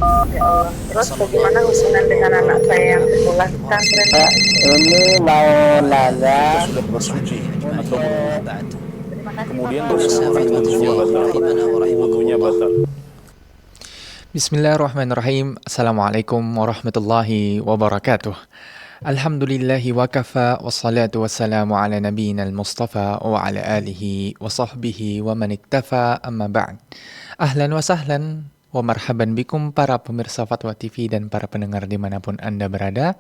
Ya Allah. Terus bagaimana hubungan dengan anak saya yang sekolah di pesantren? Ini mau nanya sudah bersuci atau untuk belum? Terima kasih Kemudian Bapak. wudunya batal. Wudunya batal. Bismillahirrahmanirrahim. Assalamualaikum warahmatullahi wabarakatuh. Alhamdulillahi wa kafa wassalatu wassalamu ala nabiyyina al-mustafa wa ala alihi wa sahbihi wa man iktafa amma ba'd. Ahlan wa sahlan wa marhaban bikum para pemirsa Fatwa TV dan para pendengar dimanapun Anda berada.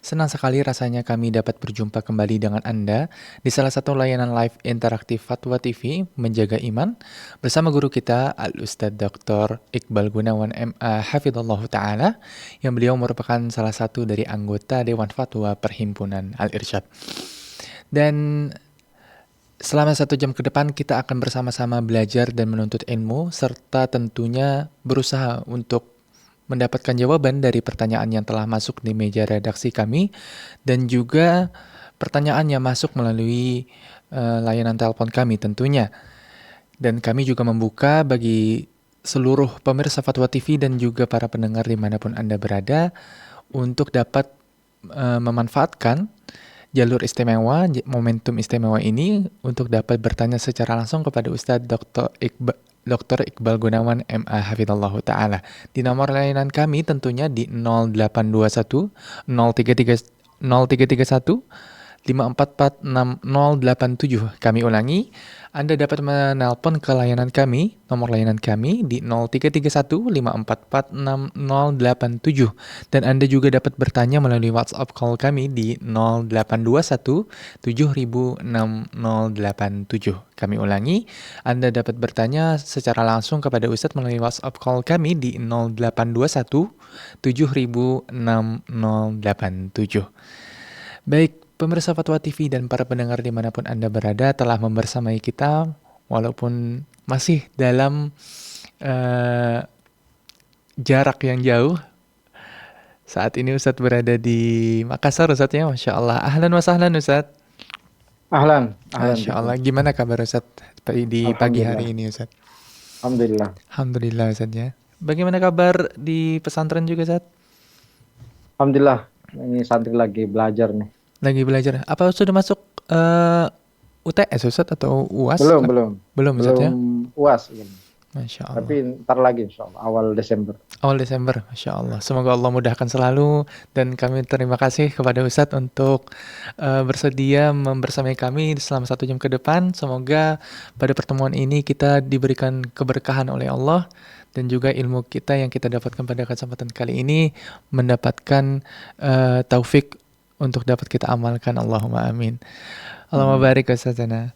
Senang sekali rasanya kami dapat berjumpa kembali dengan Anda di salah satu layanan live interaktif Fatwa TV Menjaga Iman bersama guru kita Al-Ustadz Dr. Iqbal Gunawan MA Hafidhullah Ta'ala yang beliau merupakan salah satu dari anggota Dewan Fatwa Perhimpunan Al-Irsyad. Dan selama 1 jam ke depan kita akan bersama-sama belajar dan menuntut ilmu serta tentunya berusaha untuk mendapatkan jawaban dari pertanyaan yang telah masuk di meja redaksi kami dan juga pertanyaan yang masuk melalui layanan telepon kami tentunya. Dan kami juga membuka bagi seluruh pemirsa Fatwa TV dan juga para pendengar dimanapun Anda berada untuk dapat memanfaatkan jalur istimewa, momentum istimewa ini untuk dapat bertanya secara langsung kepada Ustadz Dr. Iqbal Gunawan MA Hafidhullah Ta'ala. Di nomor layanan kami tentunya di 0821 0331 5446087. Kami ulangi, Anda dapat menelpon ke layanan kami, nomor layanan kami di 0331 5446087. Dan Anda juga dapat bertanya melalui WhatsApp call kami di 0821 706087. Kami ulangi, Anda dapat bertanya secara langsung kepada Ustadz melalui WhatsApp call kami di 0821 706087. Baik, pemirsa Fatwa TV dan para pendengar dimanapun Anda berada telah membersamai kita walaupun masih dalam jarak yang jauh. Saat ini Ustadz berada di Makassar, Ustadz ya, Masya Allah. Ahlan wa sahlan Ustadz. ahlan. Masya Allah. Gimana kabar Ustadz di pagi hari ini Ustadz? Alhamdulillah. Alhamdulillah Ustadz ya. Bagaimana kabar di pesantren juga Ustadz? Alhamdulillah. Ini santri lagi belajar nih. Lagi belajar. Apa sudah masuk UTS Ustadz atau UAS? Belum Ustadz ya? UAS. Gitu. Masya Allah. Tapi ntar lagi insya Allah, awal Desember. Awal Desember, Masya Allah. Semoga Allah mudahkan selalu dan kami terima kasih kepada Ustadz untuk bersedia membersamai kami selama 1 jam ke depan. Semoga pada pertemuan ini kita diberikan keberkahan oleh Allah dan juga ilmu kita yang kita dapatkan pada kesempatan kali ini mendapatkan taufik untuk dapat kita amalkan. Allahumma amin. Allahumma barik Ustazana.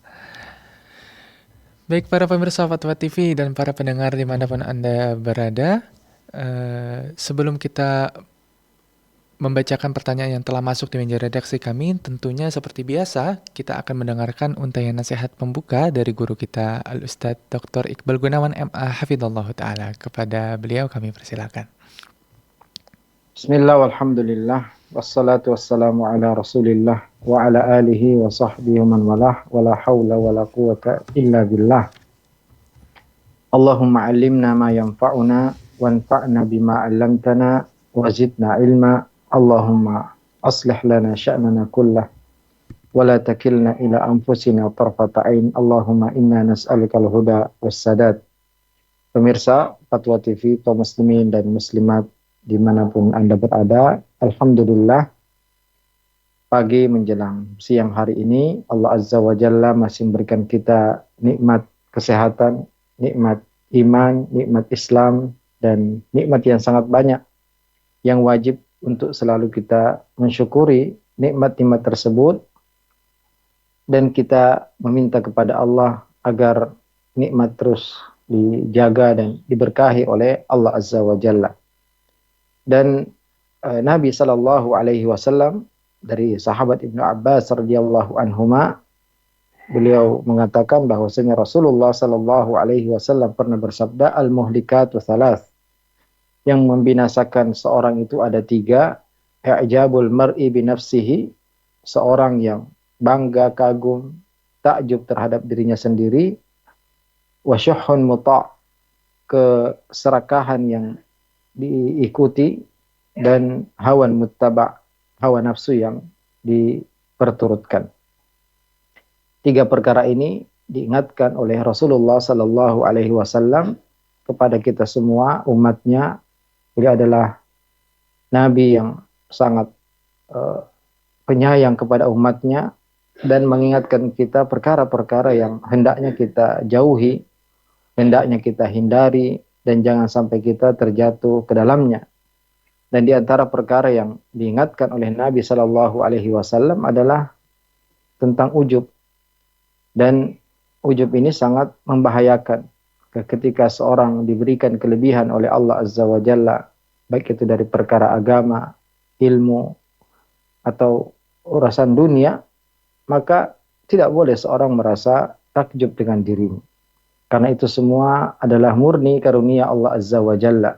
Baik para pemirsa Fatwa TV dan para pendengar dimanapun Anda berada, sebelum kita membacakan pertanyaan yang telah masuk di meja redaksi kami, tentunya seperti biasa kita akan mendengarkan untayan nasihat pembuka dari guru kita Al-Ustadz Dr. Iqbal Gunawan MA Hafidhullah Ta'ala. Kepada beliau kami persilakan. Bismillah walhamdulillah wassalatu wassalamu ala rasulillah wa ala alihi wa sahbihi man walah wa la hawla wa la quwata illa billah. Allahumma alimna ma yanfa'una wanfa'na bima 'allamtana wa zidna ilma. Allahumma aslih lana sya'nana kullah wa la takilna ila anfusina tarfata ain. Allahumma inna nas'aluka al-huda was-sadad. Pemirsa Fatwa TV, kaum muslimin dan muslimat dimanapun Anda berada, alhamdulillah pagi menjelang siang hari ini Allah Azza wa Jalla masih memberikan kita nikmat kesehatan, nikmat iman, nikmat Islam, dan nikmat yang sangat banyak yang wajib untuk selalu kita mensyukuri nikmat-nikmat tersebut dan kita meminta kepada Allah agar nikmat terus dijaga dan diberkahi oleh Allah Azza wa Jalla. Dan Nabi Shallallahu Alaihi Wasallam dari sahabat Ibnu Abbas radhiyallahu anhuma, beliau mengatakan bahwasanya Rasulullah Shallallahu Alaihi Wasallam pernah bersabda, al-muhlikatu thalath, yang membinasakan seorang itu ada 3, i'jabul mar'i binafsihi, seorang yang bangga, kagum, takjub terhadap dirinya sendiri, wa syuhhun muta', keserakahan yang diikuti dan hawa muttaba, hawa nafsu yang diperturutkan. 3 perkara ini diingatkan oleh Rasulullah Sallallahu Alaihi Wasallam kepada kita semua umatnya. Beliau adalah Nabi yang sangat penyayang kepada umatnya dan mengingatkan kita perkara-perkara yang hendaknya kita jauhi, hendaknya kita hindari, dan jangan sampai kita terjatuh ke dalamnya. Dan di antara perkara yang diingatkan oleh Nabi Sallallahu Alaihi Wasallam adalah tentang ujub. Dan ujub ini sangat membahayakan ketika seorang diberikan kelebihan oleh Allah Azza wa Jalla, baik itu dari perkara agama, ilmu, atau urusan dunia, maka tidak boleh seorang merasa takjub dengan dirinya. Karena itu semua adalah murni karunia Allah Azza wa Jalla.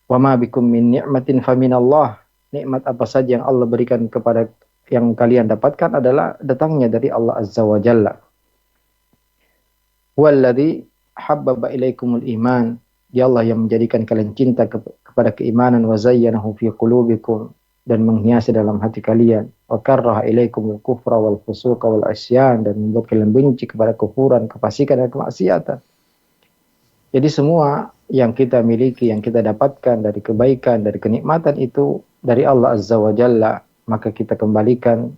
Wa ma bikum min ni'matin faminallah. Nikmat apa saja yang Allah berikan kepada yang kalian dapatkan adalah datangnya dari Allah Azza wa Jalla. Walladzi habbaba ilaikumul iman. Dia Allah yang menjadikan kalian cinta kepada keimanan, wa zayyanahu fi qulubikum, dan menghiasi dalam hati kalian, wa karraha ilaikumul kufra wal fusuqa wal isyan, dan membuat kalian benci kepada kufuran, kefasikan dan kemaksiatan. Jadi semua yang kita miliki, yang kita dapatkan dari kebaikan, dari kenikmatan itu dari Allah Azza wa Jalla, maka kita kembalikan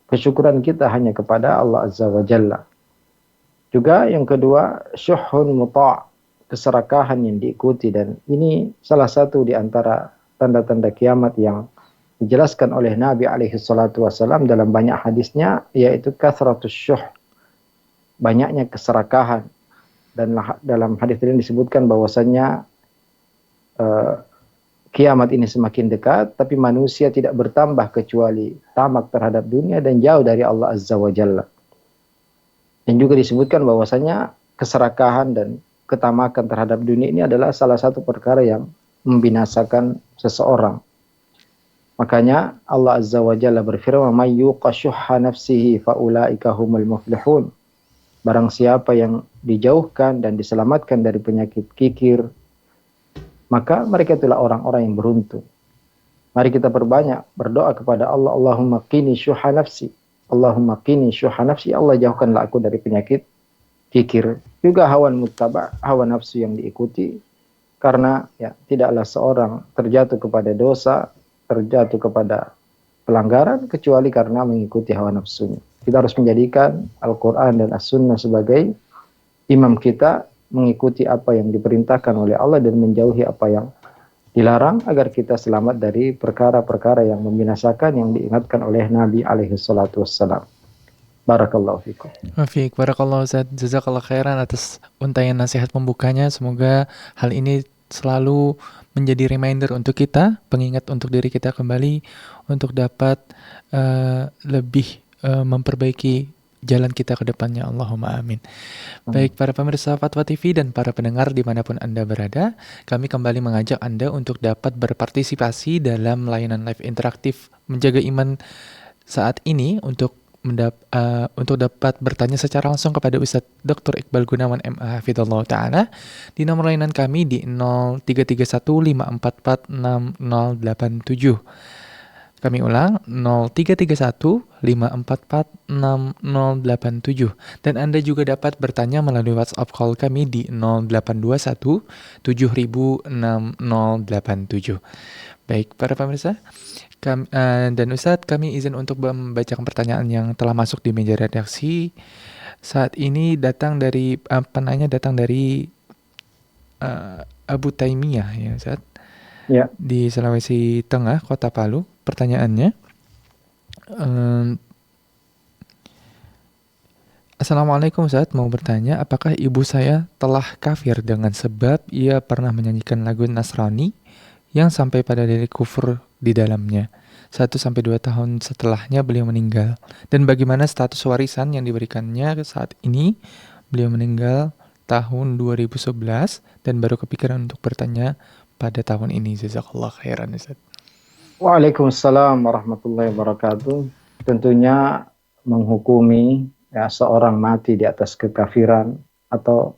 kesyukuran kita hanya kepada Allah Azza wa Jalla. Juga yang kedua, syuhun muta', keserakahan yang diikuti, dan ini salah satu di antara tanda-tanda kiamat yang dijelaskan oleh Nabi alaihi salatu wasallam dalam banyak hadisnya, yaitu kathratus syuh, banyaknya keserakahan. Dan dalam hadis ini disebutkan bahwasannya kiamat ini semakin dekat, tapi manusia tidak bertambah kecuali tamak terhadap dunia dan jauh dari Allah Azza wa Jalla. Dan juga disebutkan bahwasanya keserakahan dan ketamakan terhadap dunia ini adalah salah satu perkara yang membinasakan seseorang. Makanya Allah Azza wa Jalla berfirman, "May yuqa syuhha nafsihi fa ulaika humul muflihun." Barang siapa yang dijauhkan dan diselamatkan dari penyakit kikir, maka mereka itulah orang-orang yang beruntung. Mari kita perbanyak berdoa kepada Allah, Allahumma qini syuhha nafsi. Allahumma qini syuhha nafsi. Allah jauhkanlah aku dari penyakit kikir. Juga hawan muttaba, hawa nafsu yang diikuti. Karena ya tidaklah seorang terjatuh kepada dosa, terjatuh kepada pelanggaran, kecuali karena mengikuti hawa nafsunya. Kita harus menjadikan Al-Quran dan As-Sunnah sebagai imam kita, mengikuti apa yang diperintahkan oleh Allah dan menjauhi apa yang dilarang, agar kita selamat dari perkara-perkara yang membinasakan yang diingatkan oleh Nabi alaihi salatu wassalam. Barakallahu fikum. Fiik, barakallahu Ustaz. Jazakallah khairan atas untayan nasihat pembukanya. Semoga hal ini selalu menjadi reminder untuk kita, pengingat untuk diri kita kembali untuk dapat lebih memperbaiki jalan kita ke depannya. Allahumma amin. Baik para pemirsa Fatwa TV dan para pendengar dimanapun Anda berada, kami kembali mengajak Anda untuk dapat berpartisipasi dalam layanan live interaktif Menjaga Iman saat ini untuk dapat bertanya secara langsung kepada Ustadz Dr. Iqbal Gunawan MA Hafidhullah Ta'ala di nomor layanan kami di 0331544687. Kami ulang 0331544687, dan Anda juga dapat bertanya melalui WhatsApp call kami di 0821 706087. Baik para pemirsa dan Ustadz, kami izin untuk membacakan pertanyaan yang telah masuk di meja redaksi. Saat ini datang dari penanya datang dari Abu Taimiyah ya Ustadz. Ya. Di Sulawesi Tengah, Kota Palu. Pertanyaannya, Assalamualaikum Ustaz, mau bertanya, apakah ibu saya telah kafir dengan sebab ia pernah menyanyikan lagu Nasrani yang sampai pada delik kufur di dalamnya 1-2 tahun setelahnya beliau meninggal, dan bagaimana status warisan yang diberikannya saat ini? Beliau meninggal tahun 2011 dan baru kepikiran untuk bertanya pada tahun ini. Jazakallah khairan Ustaz. Waalaikumsalam warahmatullahi wabarakatuh. Tentunya menghukumi ya seorang mati di atas kekafiran atau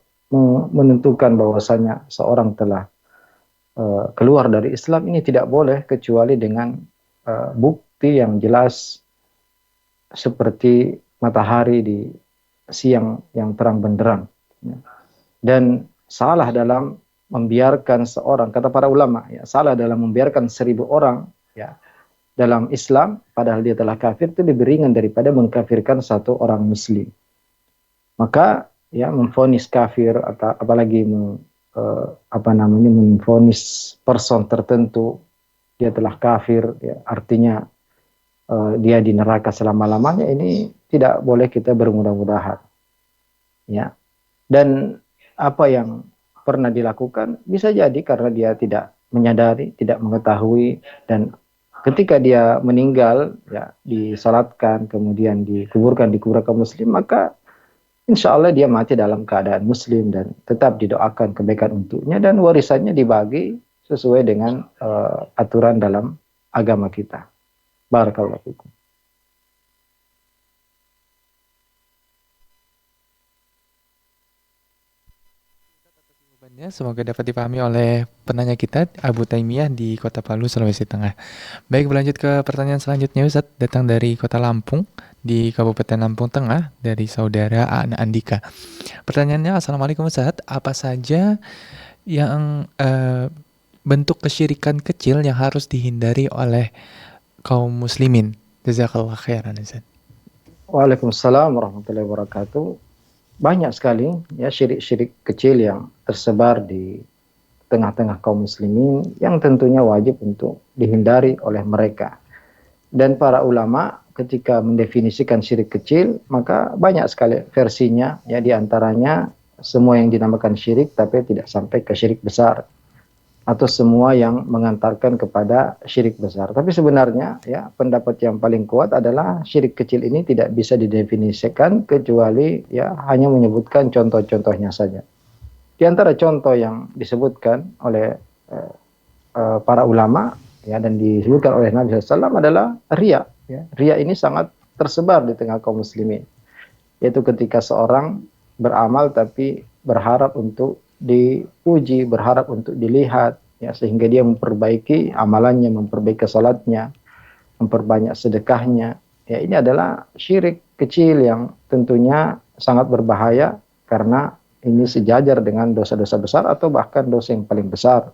menentukan bahwasanya seorang telah keluar dari Islam, ini tidak boleh kecuali dengan bukti yang jelas seperti matahari di siang yang terang benderang. Ya. Dan salah dalam membiarkan seorang, kata para ulama, ya, salah dalam membiarkan 1.000 orang ya dalam Islam padahal dia telah kafir itu lebih ringan daripada mengkafirkan satu orang muslim. Maka ya memvonis kafir atau apalagi memvonis person tertentu dia telah kafir, ya, artinya dia di neraka selama-lamanya, ini tidak boleh kita bermudah-mudahan. Ya. Dan apa yang pernah dilakukan bisa jadi karena dia tidak menyadari, tidak mengetahui, dan ketika dia meninggal ya disalatkan kemudian dikuburkan di kuburan kaum muslim, maka insya Allah dia mati dalam keadaan muslim dan tetap didoakan kebaikan untuknya dan warisannya dibagi sesuai dengan aturan dalam agama kita. Barakallahu fikum. Semoga dapat dipahami oleh penanya kita, Abu Taimiyah di Kota Palu, Sulawesi Tengah. Baik, berlanjut ke pertanyaan selanjutnya, Ustadz. Datang dari Kota Lampung, di Kabupaten Lampung Tengah, dari saudara Ana Andika. Pertanyaannya, Assalamualaikum Ustadz, apa saja yang bentuk kesyirikan kecil yang harus dihindari oleh kaum muslimin? Jazakallah khairan, Ustadz. Waalaikumsalam warahmatullahi wabarakatuh. Banyak sekali ya syirik-syirik kecil yang tersebar di tengah-tengah kaum muslimin yang tentunya wajib untuk dihindari oleh mereka. Dan para ulama ketika mendefinisikan syirik kecil, maka banyak sekali versinya, ya, diantaranya semua yang dinamakan syirik tapi tidak sampai ke syirik besar, atau semua yang mengantarkan kepada syirik besar. Tapi sebenarnya ya pendapat yang paling kuat adalah syirik kecil ini tidak bisa didefinisikan kecuali ya hanya menyebutkan contoh-contohnya saja. Di antara contoh yang disebutkan oleh para ulama ya dan disebutkan oleh Nabi SAW adalah riya. Ya. Riya ini sangat tersebar di tengah kaum muslimin. Yaitu ketika seorang beramal tapi berharap untuk dipuji, berharap untuk dilihat, ya, sehingga dia memperbaiki amalannya, memperbaiki salatnya, memperbanyak sedekahnya. Ya, ini adalah syirik kecil yang tentunya sangat berbahaya karena ini sejajar dengan dosa-dosa besar atau bahkan dosa yang paling besar.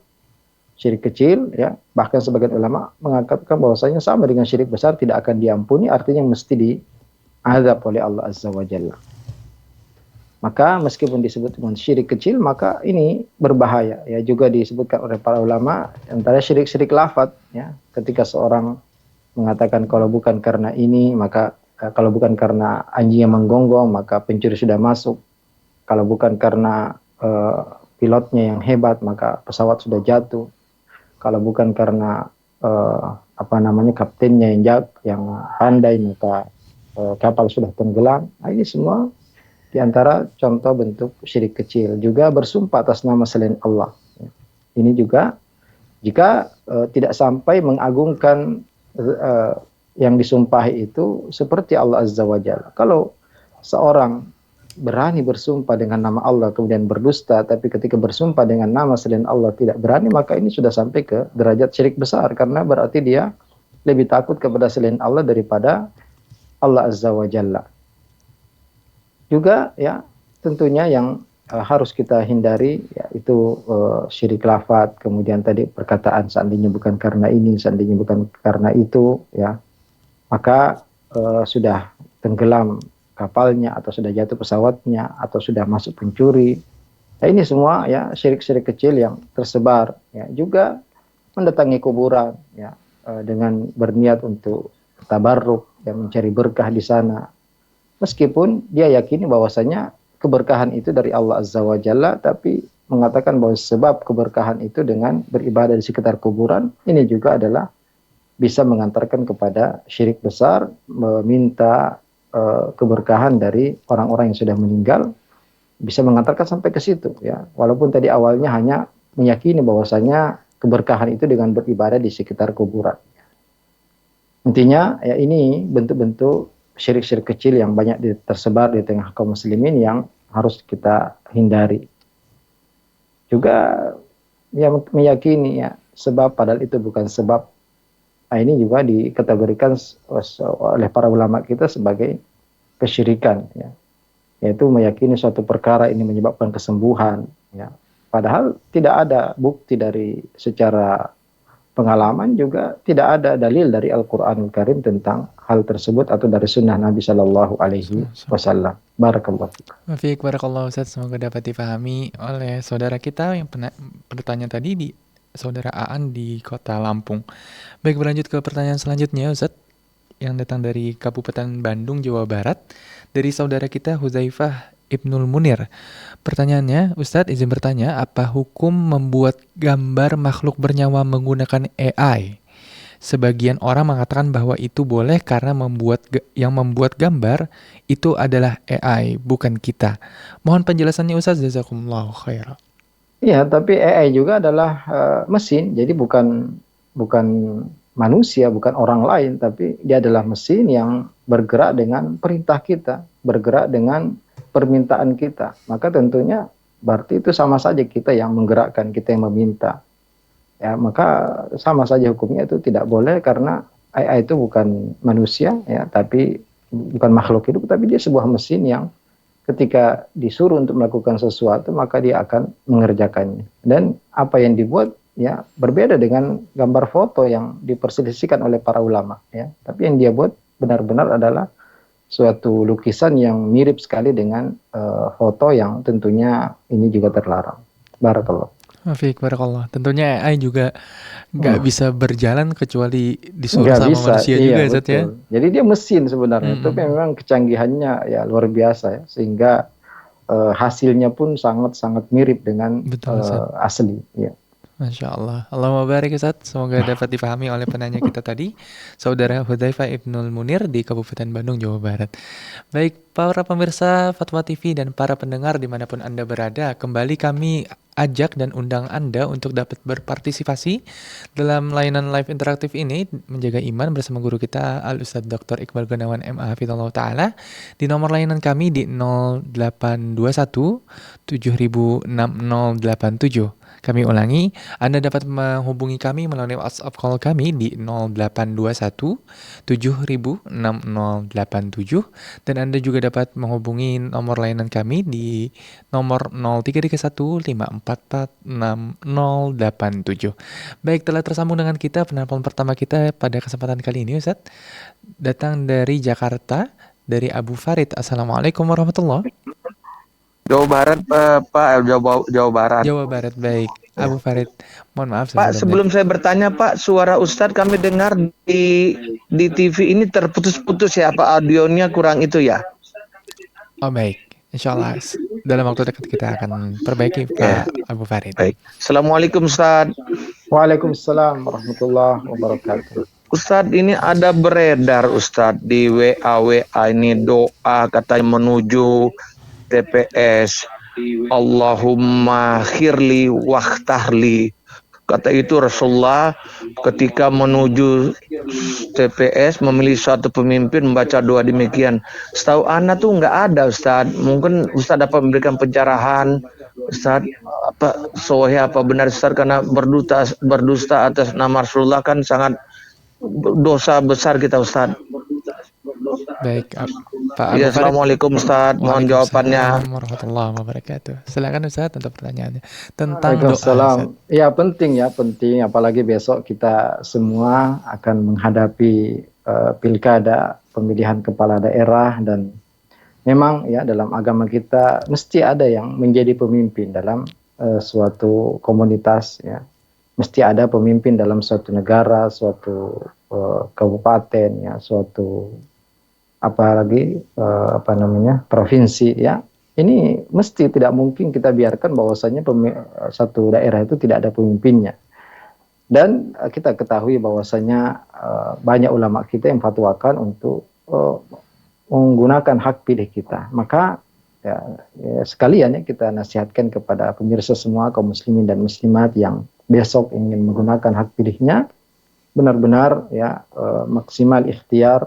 Syirik kecil, ya, bahkan sebagian ulama mengatakan bahwasanya sama dengan syirik besar, tidak akan diampuni, artinya mesti diazab oleh Allah Azza wa Jalla. Maka meskipun disebut dengan syirik kecil, maka ini berbahaya. Ya, juga disebutkan oleh para ulama antara syirik-syirik lafaz, ya, ketika seorang mengatakan kalau bukan karena ini, maka kalau bukan karena anjing yang menggonggong, maka pencuri sudah masuk. Kalau bukan karena pilotnya yang hebat, maka pesawat sudah jatuh. Kalau bukan karena kaptennya yang pandai, maka kapal sudah tenggelam. Nah, ini semua di antara contoh bentuk syirik kecil. Juga bersumpah atas nama selain Allah. Ini juga jika tidak sampai mengagungkan yang disumpahi itu seperti Allah Azza wa Jalla. Kalau seorang berani bersumpah dengan nama Allah kemudian berdusta, tapi ketika bersumpah dengan nama selain Allah tidak berani, maka ini sudah sampai ke derajat syirik besar, karena berarti dia lebih takut kepada selain Allah daripada Allah Azza wa Jalla. Juga ya tentunya yang harus kita hindari yaitu syirik lafaz, kemudian tadi perkataan seandainya bukan karena ini, seandainya bukan karena itu, ya maka sudah tenggelam kapalnya atau sudah jatuh pesawatnya atau sudah masuk pencuri. Nah, ini semua ya syirik-syirik kecil yang tersebar. Ya, juga mendatangi kuburan ya dengan berniat untuk tabarruk dan mencari berkah di sana. Meskipun dia yakini bahwasanya keberkahan itu dari Allah Azza wa Jalla, tapi mengatakan bahwa sebab keberkahan itu dengan beribadah di sekitar kuburan, ini juga adalah bisa mengantarkan kepada syirik besar, meminta keberkahan dari orang-orang yang sudah meninggal, bisa mengantarkan sampai ke situ. Ya. Walaupun tadi awalnya hanya meyakini bahwasanya keberkahan itu dengan beribadah di sekitar kuburan. Intinya ya ini bentuk-bentuk syirik-syirik kecil yang banyak tersebar di tengah kaum muslimin yang harus kita hindari. Juga meyakini ya sebab padahal itu bukan sebab. Nah, ini juga dikategorikan oleh para ulama kita sebagai kesyirikan, ya. Yaitu meyakini suatu perkara ini menyebabkan kesembuhan, ya. Padahal tidak ada bukti dari secara pengalaman, juga tidak ada dalil dari Al-Quranul Karim tentang hal tersebut atau dari sunnah Nabi Shallallahu Alaihi Wasallam. Barakallah. Fiik barakallahu Ustaz, semoga dapat dipahami oleh saudara kita yang bertanya tadi, di saudara Aan di Kota Lampung. Baik, berlanjut ke pertanyaan selanjutnya Ustaz, yang datang dari Kabupaten Bandung, Jawa Barat, dari saudara kita Huzaifah Ibnul Munir. Pertanyaannya, Ustadz izin bertanya, apa hukum membuat gambar makhluk bernyawa menggunakan AI? Sebagian orang mengatakan bahwa itu boleh karena yang membuat gambar itu adalah AI, bukan kita. Mohon penjelasannya Ustadz, jazakumullahu khairan. Iya, tapi AI juga adalah mesin, jadi bukan manusia, bukan orang lain, tapi dia adalah mesin yang bergerak dengan perintah kita, bergerak dengan permintaan kita. Maka tentunya berarti itu sama saja kita yang menggerakkan, kita yang meminta. Ya, maka sama saja hukumnya, itu tidak boleh karena AI itu bukan manusia, ya, tapi bukan makhluk hidup, tapi dia sebuah mesin yang ketika disuruh untuk melakukan sesuatu maka dia akan mengerjakannya. Dan apa yang dibuat ya berbeda dengan gambar foto yang diperselisihkan oleh para ulama, ya. Tapi yang dia buat benar-benar adalah suatu lukisan yang mirip sekali dengan foto yang tentunya ini juga terlarang. Barakallah. Fiik barakallah. Tentunya AI juga nggak bisa berjalan kecuali disuruh Nggak sama bisa, manusia iya, juga Ustaz, ya. betul. Jadi dia mesin sebenarnya, tapi memang kecanggihannya ya luar biasa, ya, sehingga hasilnya pun sangat-sangat mirip dengan Betul, Ustaz. asli. Ya. Masya Allah. Allahumma barik Ustaz. Semoga dapat dipahami oleh penanya kita tadi, saudara Hudzaifah Ibnul Munir di Kabupaten Bandung, Jawa Barat. Baik, para pemirsa Fatwa TV dan para pendengar dimanapun Anda berada, kembali kami ajak dan undang Anda untuk dapat berpartisipasi dalam layanan live interaktif ini, menjaga iman bersama guru kita Al-Ustadz Dr. Iqbal Gunawan MA Hafizallahu Ta'ala, di nomor layanan kami di 0821 706087. Kami ulangi, Anda dapat menghubungi kami melalui WhatsApp call kami di 0821 706087, dan Anda juga dapat menghubungi nomor layanan kami di nomor 0331544687. Baik, telah tersambung dengan kita penelpon pertama kita pada kesempatan kali ini Ustaz, datang dari Jakarta, dari Abu Farid. Assalamualaikum warahmatullahi wabarakatuh. Jawa Barat, Pak, Jawa Barat. Jawa Barat, baik. Abu Farid, mohon maaf Pak, sebelum saya bertanya, Pak, suara Ustadz kami dengar di TV ini terputus-putus ya, Pak, audionya kurang itu ya. Oh baik, insya Allah dalam waktu dekat kita akan perbaiki Pak Abu Farid. Baik. Assalamualaikum Ustadz. Waalaikumsalam warahmatullahi wabarakatuh. Ustadz, ini ada beredar Ustadz di WA ini doa katanya menuju TPS. Allahumma khirli wahtahli. Kata itu Rasulullah ketika menuju TPS memilih suatu pemimpin membaca doa demikian. Setahu Ana tuh nggak ada Ustadz. Mungkin Ustadz dapat memberikan pencerahan Ustadz, apa sohih apa benar Ustadz, karena berdusta atas nama Rasulullah kan sangat dosa besar kita Ustadz. Baik, Pak Abu Ya, Farid. Assalamualaikum Ustadz, mohon jawabannya. Warahmatullahi wabarakatuh. Silakan Ustadz untuk pertanyaannya tentang doa. Waalaikumsalam. Ya penting, apalagi besok kita semua akan menghadapi pilkada, pemilihan kepala daerah, dan memang ya dalam agama kita mesti ada yang menjadi pemimpin dalam suatu komunitas, ya. Mesti ada pemimpin dalam suatu negara, suatu kabupaten, ya, suatu provinsi, ya. Ini mesti, tidak mungkin kita biarkan bahwasanya satu daerah itu tidak ada pemimpinnya. Dan kita ketahui bahwasanya banyak ulama kita yang fatwakan untuk menggunakan hak pilih kita. Maka ya sekalian ya kita nasihatkan kepada pemirsa semua, kaum muslimin dan muslimat yang besok ingin menggunakan hak pilihnya, benar-benar ya maksimal ikhtiar,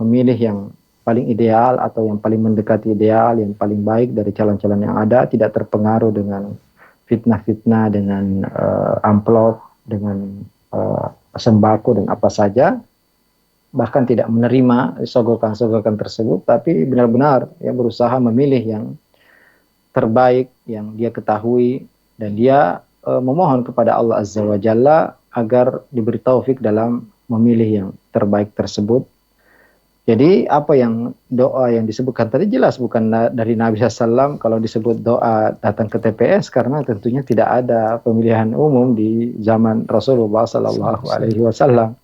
memilih yang paling ideal atau yang paling mendekati ideal, yang paling baik dari calon-calon yang ada, tidak terpengaruh dengan fitnah-fitnah dengan amplop, dengan sembako dan apa saja, bahkan tidak menerima sogokan-sogokan tersebut, tapi benar-benar ya berusaha memilih yang terbaik yang dia ketahui, dan dia memohon kepada Allah Azza wa Jalla agar diberi taufik dalam memilih yang terbaik tersebut. Jadi apa yang doa yang disebutkan tadi jelas bukan dari Nabi SAW. Kalau disebut doa datang ke TPS, karena tentunya tidak ada pemilihan umum di zaman Rasulullah SAW.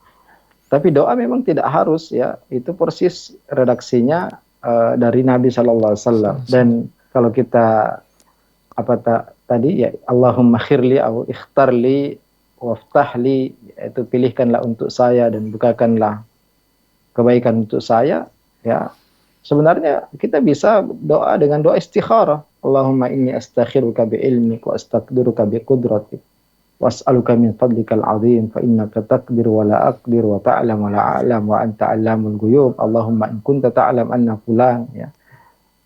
Tapi doa memang tidak harus ya, itu persis redaksinya dari Nabi SAW. Dan kalau kita tadi ya, Allahumma khirli au ikhtarli waftahli, itu pilihkanlah untuk saya dan bukakanlah kebaikan untuk saya. Ya, sebenarnya kita bisa doa dengan doa istikharah. Allahumma inni astakhiruka bi ilmik wa astaqdiruka bi qudratik was'aluka min fadlikal azim fa innaka taqdir wa la aqdir wa ta'lam wa la a'lam wa anta 'allamul ghuyub. Allahumma in kunta ta'lam anna fulan, ya,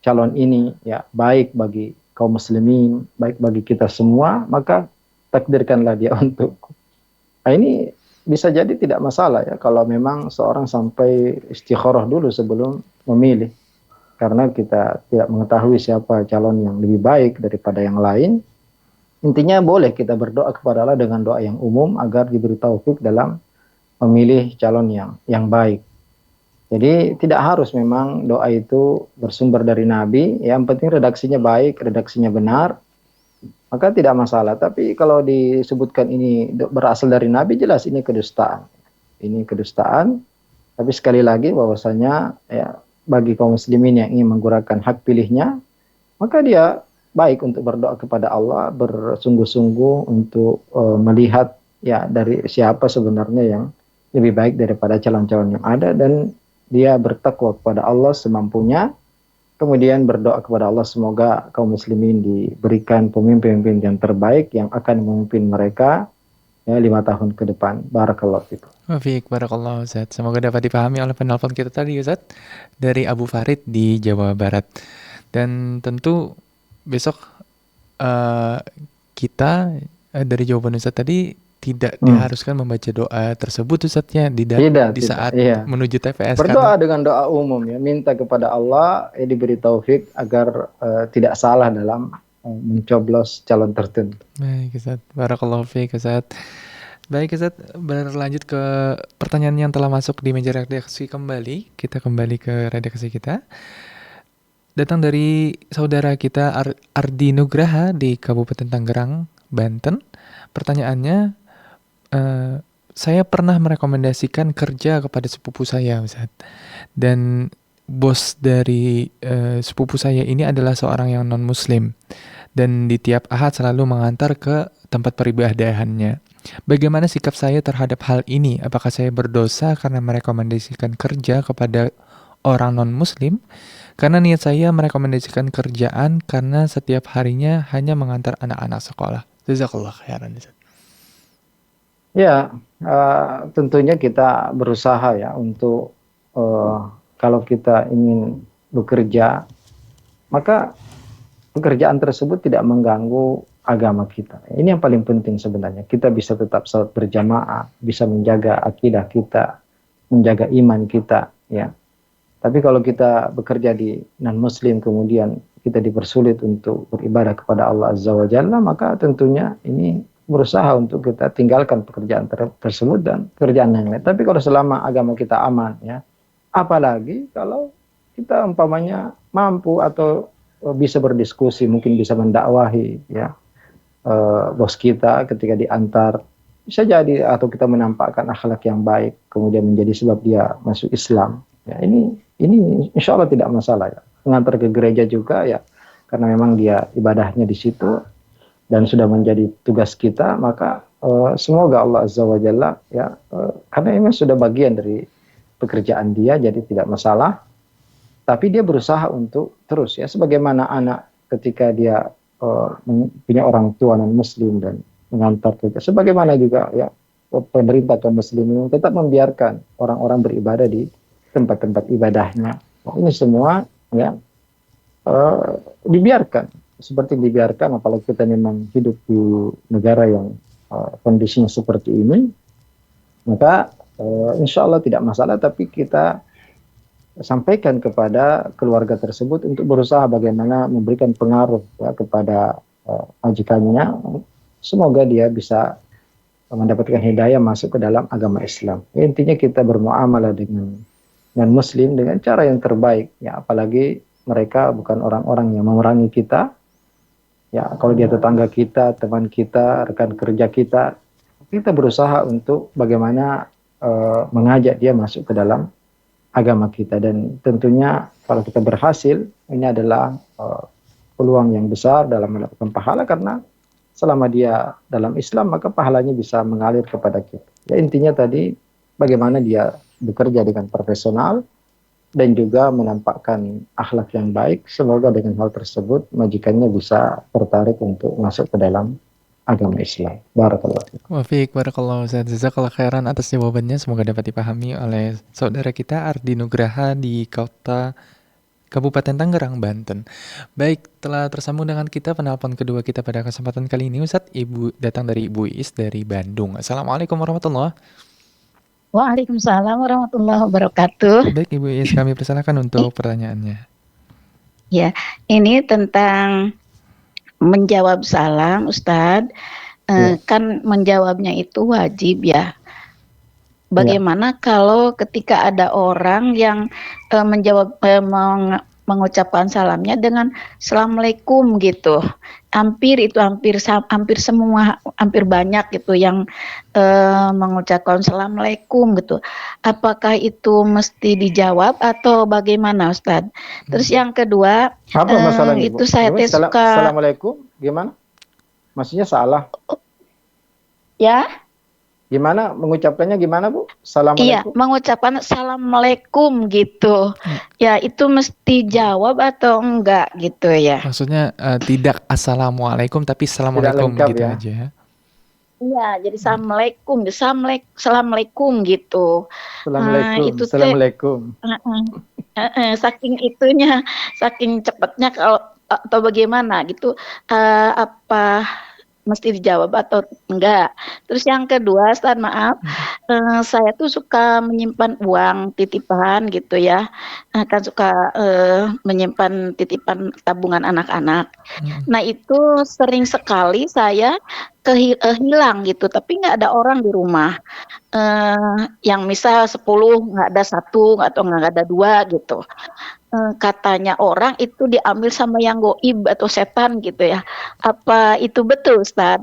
calon ini ya baik bagi kaum muslimin, baik bagi kita semua, maka takdirkanlah dia untukku. Nah, ini bisa jadi tidak masalah ya kalau memang seorang sampai istikharah dulu sebelum memilih, karena kita tidak mengetahui siapa calon yang lebih baik daripada yang lain. Intinya boleh kita berdoa kepada Allah dengan doa yang umum agar diberi taufik dalam memilih calon yang baik. Jadi tidak harus memang doa itu bersumber dari Nabi, yang penting redaksinya baik, redaksinya benar, maka tidak masalah. Tapi kalau disebutkan ini berasal dari Nabi, jelas ini kedustaan. Ini kedustaan. Tapi sekali lagi bahwasanya ya, bagi kaum muslimin yang ingin menggunakan hak pilihnya, maka dia baik untuk berdoa kepada Allah, bersungguh-sungguh untuk melihat ya dari siapa sebenarnya yang lebih baik daripada calon-calon yang ada, dan dia bertakwa kepada Allah semampunya. Kemudian berdoa kepada Allah semoga kaum muslimin diberikan pemimpin-pemimpin yang terbaik yang akan memimpin mereka ya 5 tahun ke depan. Barakallahu fikum. Wafiq, barakallahu Ustaz. Semoga dapat dipahami oleh penelpon kita tadi Ustaz, dari Abu Farid di Jawa Barat. Dan tentu besok kita dari jawaban Ustaz tadi tidak diharuskan membaca doa tersebut Ustaznya di saat menuju TPS. Berdoa dengan doa umum ya, minta kepada Allah diberi taufik agar tidak salah dalam mencoblos calon tertentu. Baik Ustaz, barakallahu fiik Ustaz. Baik Ustaz, berlanjut ke pertanyaan yang telah masuk di meja redaksi kembali. Kita kembali ke redaksi kita. Datang dari saudara kita Ardi Nugraha di Kabupaten Tangerang, Banten. Pertanyaannya, saya pernah merekomendasikan kerja kepada sepupu saya, Ustaz. Dan bos dari sepupu saya ini adalah seorang yang non-muslim. Dan di tiap ahad selalu mengantar ke tempat peribadahannya. Bagaimana sikap saya terhadap hal ini? Apakah saya berdosa karena merekomendasikan kerja kepada orang non-muslim? Karena niat saya merekomendasikan kerjaan karena setiap harinya hanya mengantar anak-anak sekolah. Jazakallah khairan. Ya, tentunya kita berusaha ya untuk kalau kita ingin bekerja, maka pekerjaan tersebut tidak mengganggu agama kita. Ini yang paling penting sebenarnya. Kita bisa tetap salat berjamaah, bisa menjaga akidah kita, menjaga iman kita, ya. Tapi kalau kita bekerja di non-muslim kemudian kita dipersulit untuk beribadah kepada Allah Azza wa Jalla, maka tentunya ini berusaha untuk kita tinggalkan pekerjaan tersebut dan pekerjaan yang lain. Tapi kalau selama agama kita aman, ya, apalagi kalau kita umpamanya mampu atau bisa berdiskusi, mungkin bisa mendakwahi, ya, bos kita ketika diantar, bisa jadi, atau kita menampakkan akhlak yang baik, kemudian menjadi sebab dia masuk Islam. Ya, ini insya Allah tidak masalah ya. Mengantar ke gereja juga ya, karena memang dia ibadahnya di situ dan sudah menjadi tugas kita, maka semoga Allah Azza wa Jalla ya, karena ini sudah bagian dari pekerjaan dia, jadi tidak masalah. Tapi dia berusaha untuk terus ya, sebagaimana anak ketika dia punya orang tua non muslim dan mengantar ke, sebagaimana juga ya pemerintah kaum muslimin tetap membiarkan orang-orang beribadah di tempat-tempat ibadahnya. Ini semua ya dibiarkan seperti dibiarkan, apalagi kita memang hidup di negara yang kondisinya seperti ini, maka insya Allah tidak masalah, tapi kita sampaikan kepada keluarga tersebut untuk berusaha bagaimana memberikan pengaruh ya, kepada majikannya, semoga dia bisa mendapatkan hidayah masuk ke dalam agama Islam. Ya, intinya kita bermuamalah dengan muslim dengan cara yang terbaik ya, apalagi mereka bukan orang-orang yang memerangi kita ya. Kalau dia tetangga kita, teman kita, rekan kerja kita, kita berusaha untuk bagaimana mengajak dia masuk ke dalam agama kita. Dan tentunya kalau kita berhasil, ini adalah peluang yang besar dalam mendapatkan pahala, karena selama dia dalam Islam maka pahalanya bisa mengalir kepada kita. Ya, intinya tadi bagaimana dia bekerja dengan profesional dan juga menampakkan akhlak yang baik. Semoga dengan hal tersebut majikannya bisa tertarik untuk masuk ke dalam agama Islam. Barakallahu fiik. Wafiq, barakallahu Ustaz. Jazakallah khairan atas jawabannya. Semoga dapat dipahami oleh saudara kita Ardi Nugraha di kota Kabupaten Tangerang, Banten. Baik, telah tersambung dengan kita penelpon kedua kita pada kesempatan kali ini, Ustaz. Ibu datang dari Ibu Iis dari Bandung. Assalamualaikum warahmatullahi. Waalaikumsalam warahmatullahi wabarakatuh. Baik, Ibu Iis, kami persilakan untuk pertanyaannya. Ya, ini tentang menjawab salam, Ustadz. Kan menjawabnya itu wajib ya. Bagaimana kalau ketika ada orang yang menjawab mengucapkan salamnya dengan Assalamualaikum gitu. Hampir semua, hampir banyak gitu yang mengucapkan Assalamualaikum gitu. Apakah itu mesti dijawab atau bagaimana, Ustadz? Terus yang kedua, Apa masalahnya, itu Bu? saya suka. Assalamualaikum, gimana? Maksudnya salah? Ya? Gimana mengucapkannya, gimana Bu? Iya, Assalamualaikum. mengucapkan Assalamualaikum gitu. Ya, itu mesti jawab atau enggak gitu ya. Maksudnya tidak Assalamualaikum tapi Assalamualaikum lengkap gitu ya. aja. Iya, jadi Assalamualaikum gitu. Assalamualaikum. Itu teh Assalamualaikum. saking itunya, saking cepatnya kalau atau bagaimana gitu, apa mesti dijawab atau enggak. Terus yang kedua, Ustaz, maaf, saya tuh suka menyimpan uang titipan gitu ya, kan suka menyimpan titipan tabungan anak-anak. Nah itu sering sekali saya hilang gitu, tapi nggak ada orang di rumah. Yang misal 10 nggak ada 1 atau nggak ada 2 gitu. Katanya orang itu diambil sama yang goib atau setan gitu ya. Apa itu betul, Ustaz?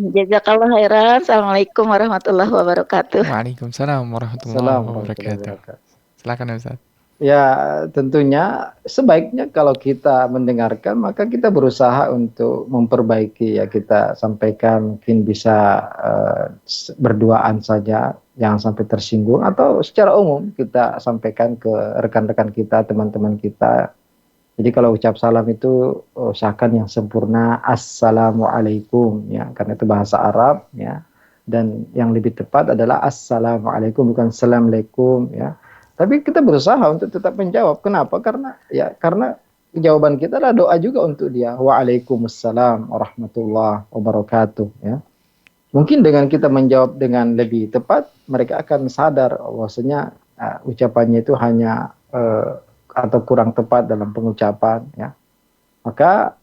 Jazakallah khairan. Assalamualaikum warahmatullahi wabarakatuh. Waalaikumsalam warahmatullahi wabarakatuh. Silakan Ustaz. Ya, tentunya sebaiknya kalau kita mendengarkan maka kita berusaha untuk memperbaiki ya, kita sampaikan, mungkin bisa berduaan saja, jangan sampai tersinggung, atau secara umum kita sampaikan ke rekan-rekan kita, teman-teman kita. Jadi kalau ucap salam itu usahakan yang sempurna, Assalamualaikum ya, karena itu bahasa Arab ya. Dan yang lebih tepat adalah Assalamualaikum, bukan Assalamualaikum ya. Tapi kita berusaha untuk tetap menjawab. Kenapa? Karena jawaban kita adalah doa juga untuk dia. Waalaikumsalam warahmatullahi wabarakatuh ya. Mungkin dengan kita menjawab dengan lebih tepat, mereka akan sadar bahwasanya ucapannya itu hanya atau kurang tepat dalam pengucapan ya. Maka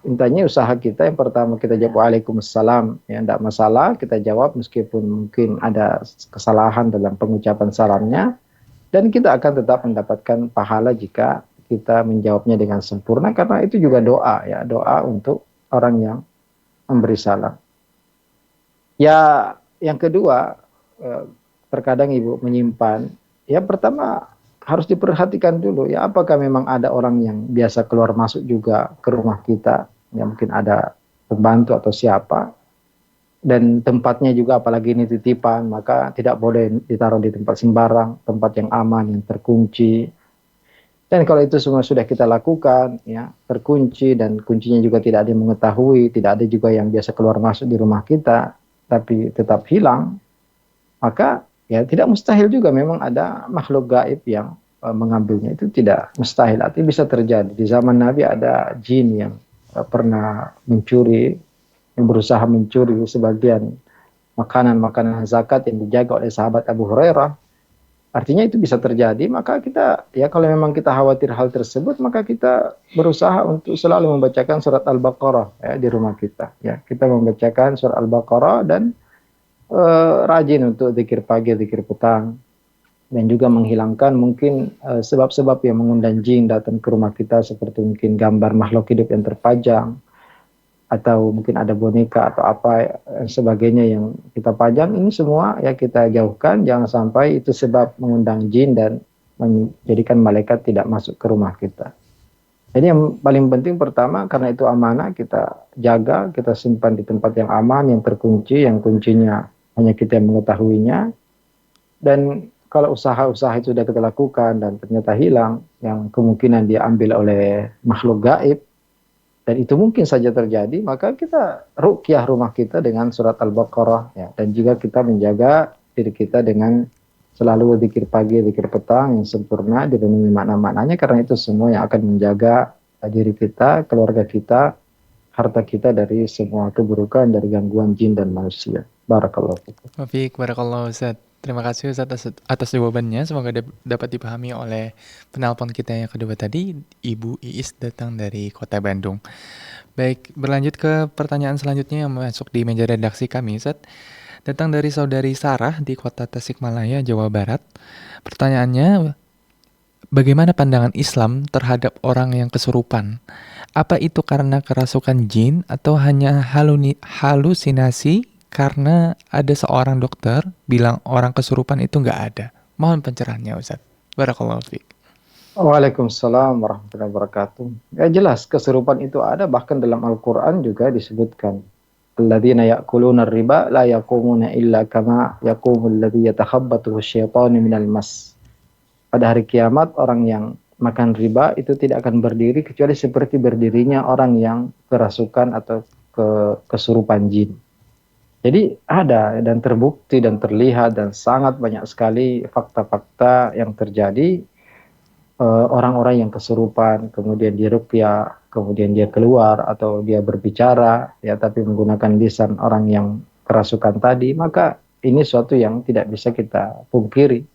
intinya usaha kita yang pertama kita jawab Waalaikumsalam ya, tidak masalah kita jawab meskipun mungkin ada kesalahan dalam pengucapan salamnya, dan kita akan tetap mendapatkan pahala jika kita menjawabnya dengan sempurna, karena itu juga doa ya, doa untuk orang yang memberi salam. Ya, yang kedua, terkadang Ibu menyimpan, ya pertama harus diperhatikan dulu ya, apakah memang ada orang yang biasa keluar masuk juga ke rumah kita, ya mungkin ada pembantu atau siapa, dan tempatnya juga apalagi ini titipan, maka tidak boleh ditaruh di tempat sembarang, tempat yang aman, yang terkunci. Dan kalau itu semua sudah kita lakukan, ya terkunci dan kuncinya juga tidak ada yang mengetahui, tidak ada juga yang biasa keluar masuk di rumah kita, tapi tetap hilang, maka ya tidak mustahil juga memang ada makhluk gaib yang mengambilnya, itu tidak mustahil, artinya bisa terjadi. Di zaman Nabi ada jin yang pernah mencuri, yang berusaha mencuri sebagian makanan zakat yang dijaga oleh sahabat Abu Hurairah. Artinya itu bisa terjadi, maka kita, ya kalau memang kita khawatir hal tersebut, maka kita berusaha untuk selalu membacakan surat Al-Baqarah ya, di rumah kita. Ya, kita membacakan surat Al-Baqarah dan rajin untuk zikir pagi, zikir petang, dan juga menghilangkan mungkin sebab-sebab yang mengundang jin datang ke rumah kita, seperti mungkin gambar makhluk hidup yang terpajang, atau mungkin ada boneka atau apa sebagainya yang kita pajang. Ini semua ya kita jauhkan, jangan sampai itu sebab mengundang jin dan menjadikan malaikat tidak masuk ke rumah kita. Jadi yang paling penting pertama, karena itu amanah, kita jaga, kita simpan di tempat yang aman, yang terkunci, yang kuncinya hanya kita yang mengetahuinya. Dan kalau usaha-usaha itu sudah kita lakukan dan ternyata hilang, yang kemungkinan diambil oleh makhluk gaib, dan itu mungkin saja terjadi, maka kita ruqyah rumah kita dengan surat Al-Baqarah ya, dan juga kita menjaga diri kita dengan selalu zikir pagi, zikir petang yang sempurna, direnungi makna-maknanya, karena itu semua yang akan menjaga diri kita, keluarga kita, harta kita dari semua keburukan, dari gangguan jin dan manusia. Barakallahu fikum. Wafik, barakallahu Ustaz. Terima kasih Ustaz atas jawabannya. Semoga dapat dipahami oleh penelpon kita yang kedua tadi, Ibu Iis datang dari Kota Bandung. Baik, berlanjut ke pertanyaan selanjutnya yang masuk di meja redaksi kami, Ustaz. Datang dari saudari Sarah di Kota Tasikmalaya, Jawa Barat. Pertanyaannya, bagaimana pandangan Islam terhadap orang yang kesurupan? Apa itu karena kerasukan jin atau hanya halusinasi? Karena ada seorang dokter bilang orang kesurupan itu nggak ada. Mohon pencerahannya Ustaz. Barakallahu fiik. Waalaikumsalam warahmatullahi wabarakatuh. Ya jelas kesurupan itu ada, bahkan dalam Al-Quran juga disebutkan. Alladzina ya'kuluna riba la yaqumuna illa kama yaqumul ladzi yatakhabbathu syaitanu minal mas. Pada hari kiamat orang yang makan riba itu tidak akan berdiri kecuali seperti berdirinya orang yang kerasukan atau kesurupan jin. Jadi ada dan terbukti dan terlihat dan sangat banyak sekali fakta-fakta yang terjadi, orang-orang yang kesurupan kemudian diruqyah, kemudian dia keluar atau dia berbicara ya tapi menggunakan lisan orang yang kerasukan tadi, maka ini suatu yang tidak bisa kita pungkiri.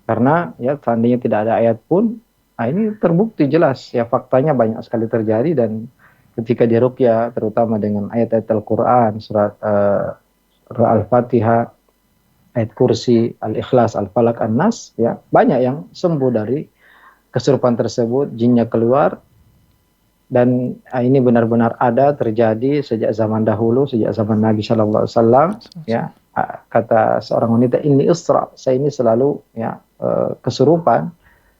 Karena ya seandainya tidak ada ayat pun, ini terbukti jelas ya, faktanya banyak sekali terjadi. Dan ketika diruqyah terutama dengan ayat-ayat Al-Quran, surat Al-Fatihah, ayat kursi, Al-Ikhlas, Al-Falaq, An-Nas, ya banyak yang sembuh dari kesurupan tersebut, jinnya keluar. Dan ini benar-benar ada terjadi sejak zaman dahulu, sejak zaman Nabi Shallallahu Alaihi Wasallam. Ya, kata seorang wanita, ini isra, saya ini selalu ya kesurupan.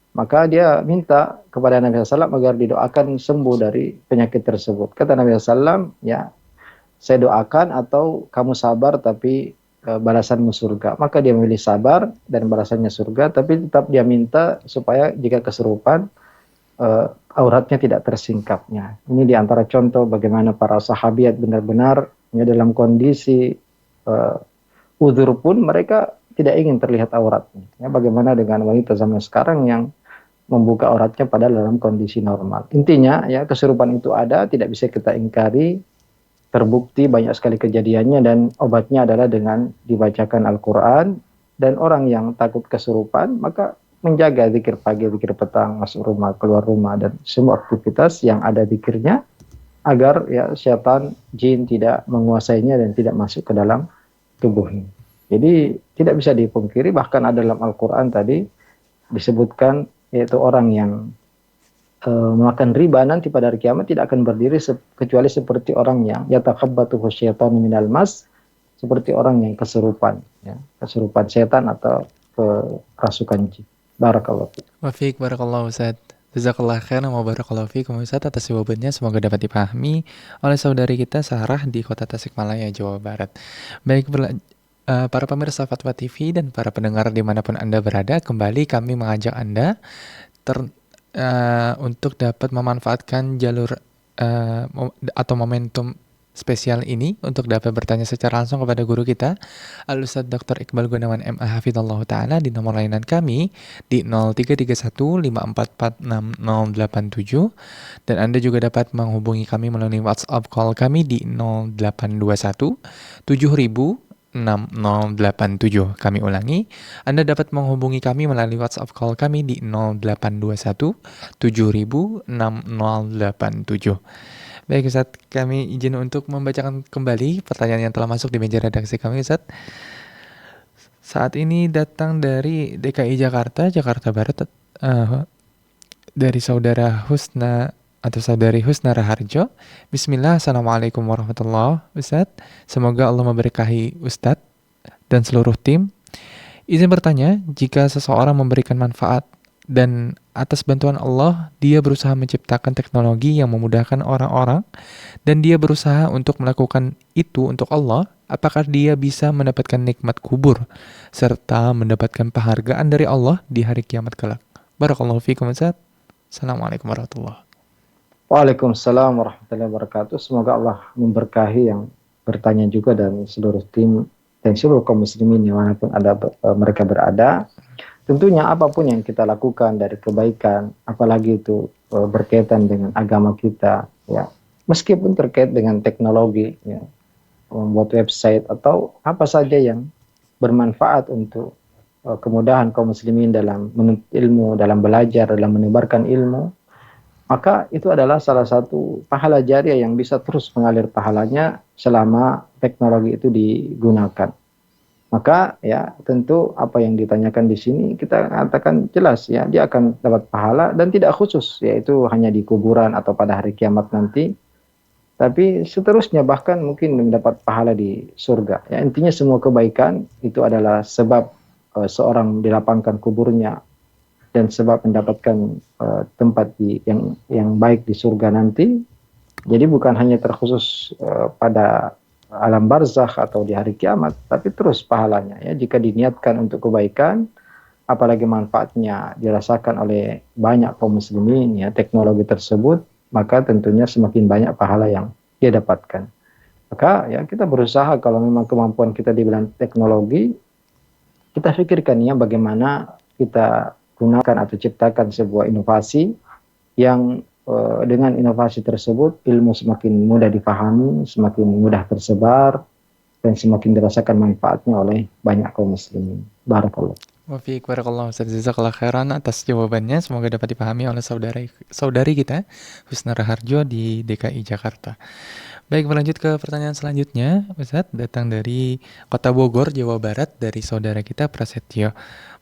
Maka dia minta kepada Nabi SAW agar didoakan sembuh dari penyakit tersebut. Kata Nabi SAW, ya saya doakan atau kamu sabar tapi balasanmu surga. Maka dia memilih sabar dan balasannya surga, tapi tetap dia minta supaya jika kesurupan auratnya tidak tersingkapnya. Ini diantara contoh bagaimana para sahabiat benar-benar ya, dalam kondisi uzur pun mereka tidak ingin terlihat auratnya. Ya, bagaimana dengan wanita zaman sekarang yang membuka auratnya padahal dalam kondisi normal. Intinya ya kesurupan itu ada, tidak bisa kita ingkari, terbukti banyak sekali kejadiannya, dan obatnya adalah dengan dibacakan Al-Quran. Dan orang yang takut kesurupan maka menjaga zikir pagi, zikir petang, masuk rumah, keluar rumah, dan semua aktivitas yang ada zikirnya, agar ya syaitan jin tidak menguasainya dan tidak masuk ke dalam tubuhnya. Jadi tidak bisa dipungkiri, bahkan ada dalam Al-Quran tadi disebutkan, yaitu orang yang makan riba nanti pada hari kiamat tidak akan berdiri kecuali seperti orang yang yatakhabbathu syaitanu minal mas, seperti orang yang kesurupan ya, kesurupan setan atau kerasukan jin. Barakallahu fiik. Wafik, barakallahu Ustaz. Jazakallah khairan wa barakallahu fiikum Ustaz atas jawabannya. Semoga dapat dipahami oleh saudari kita Sarah di Kota Tasikmalaya, Jawa Barat. Baik, para pemirsa Fatwa TV dan para pendengar dimanapun Anda berada, kembali kami mengajak Anda untuk dapat memanfaatkan jalur atau momentum spesial ini untuk dapat bertanya secara langsung kepada guru kita, Al-Ustadz Dr. Iqbal Gunawan MA Hafidhallahu Ta'ala di nomor lainan kami di 0331544687, dan Anda juga dapat menghubungi kami melalui WhatsApp call kami di 0821 7000 6087. Kami ulangi, Anda dapat menghubungi kami melalui WhatsApp call kami di 0821 7000 6087. Baik Ustaz, kami izin untuk membacakan kembali pertanyaan yang telah masuk di meja redaksi kami Ustaz. Saat ini datang dari DKI Jakarta, Jakarta Barat, dari saudara Husna atau saudari Husna Raharjo. Bismillah, Assalamualaikum warahmatullahi wabarakatuh. Ustaz, semoga Allah memberkahi Ustaz dan seluruh tim. Izin bertanya, jika seseorang memberikan manfaat dan atas bantuan Allah, dia berusaha menciptakan teknologi yang memudahkan orang-orang, dan dia berusaha untuk melakukan itu untuk Allah, apakah dia bisa mendapatkan nikmat kubur, serta mendapatkan penghargaan dari Allah di hari kiamat kelak? Barakallahu fiikum Ustaz. Assalamualaikum warahmatullahi wabarakatuh. Waalaikumsalam warahmatullahi wabarakatuh. Semoga Allah memberkahi yang bertanya juga dan seluruh tim dan seluruh kaum muslimin dimanapun mereka berada. Tentunya apapun yang kita lakukan dari kebaikan, apalagi itu berkaitan dengan agama kita, ya, meskipun terkait dengan teknologi, ya, membuat website atau apa saja yang bermanfaat untuk kemudahan kaum muslimin dalam menuntut ilmu, dalam belajar, dalam menebarkan ilmu, maka itu adalah salah satu pahala jariah yang bisa terus mengalir pahalanya selama teknologi itu digunakan. Maka ya tentu apa yang ditanyakan di sini kita katakan jelas ya, dia akan dapat pahala dan tidak khusus yaitu hanya di kuburan atau pada hari kiamat nanti, tapi seterusnya bahkan mungkin mendapat pahala di surga. Ya, intinya semua kebaikan itu adalah sebab seorang dilapangkan kuburnya dan sebab mendapatkan tempat yang baik di surga nanti. Jadi bukan hanya terkhusus pada alam barzakh atau di hari kiamat, tapi terus pahalanya ya jika diniatkan untuk kebaikan, apalagi manfaatnya dirasakan oleh banyak kaum muslimin ya teknologi tersebut, maka tentunya semakin banyak pahala yang dia dapatkan. Maka ya kita berusaha kalau memang kemampuan kita di bidang teknologi, kita pikirkan ya bagaimana kita gunakan atau ciptakan sebuah inovasi yang dengan inovasi tersebut ilmu semakin mudah dipahami, semakin mudah tersebar, dan semakin dirasakan manfaatnya oleh banyak kaum muslimin. Barakallah. Wafiq barakallahu Ustaz, jazakallah khairan atas jawabannya. Semoga dapat dipahami oleh saudari kita Husna Raharjo di DKI Jakarta. Baik, berlanjut ke pertanyaan selanjutnya Ustaz, datang dari Kota Bogor, Jawa Barat, dari saudara kita Prasetyo.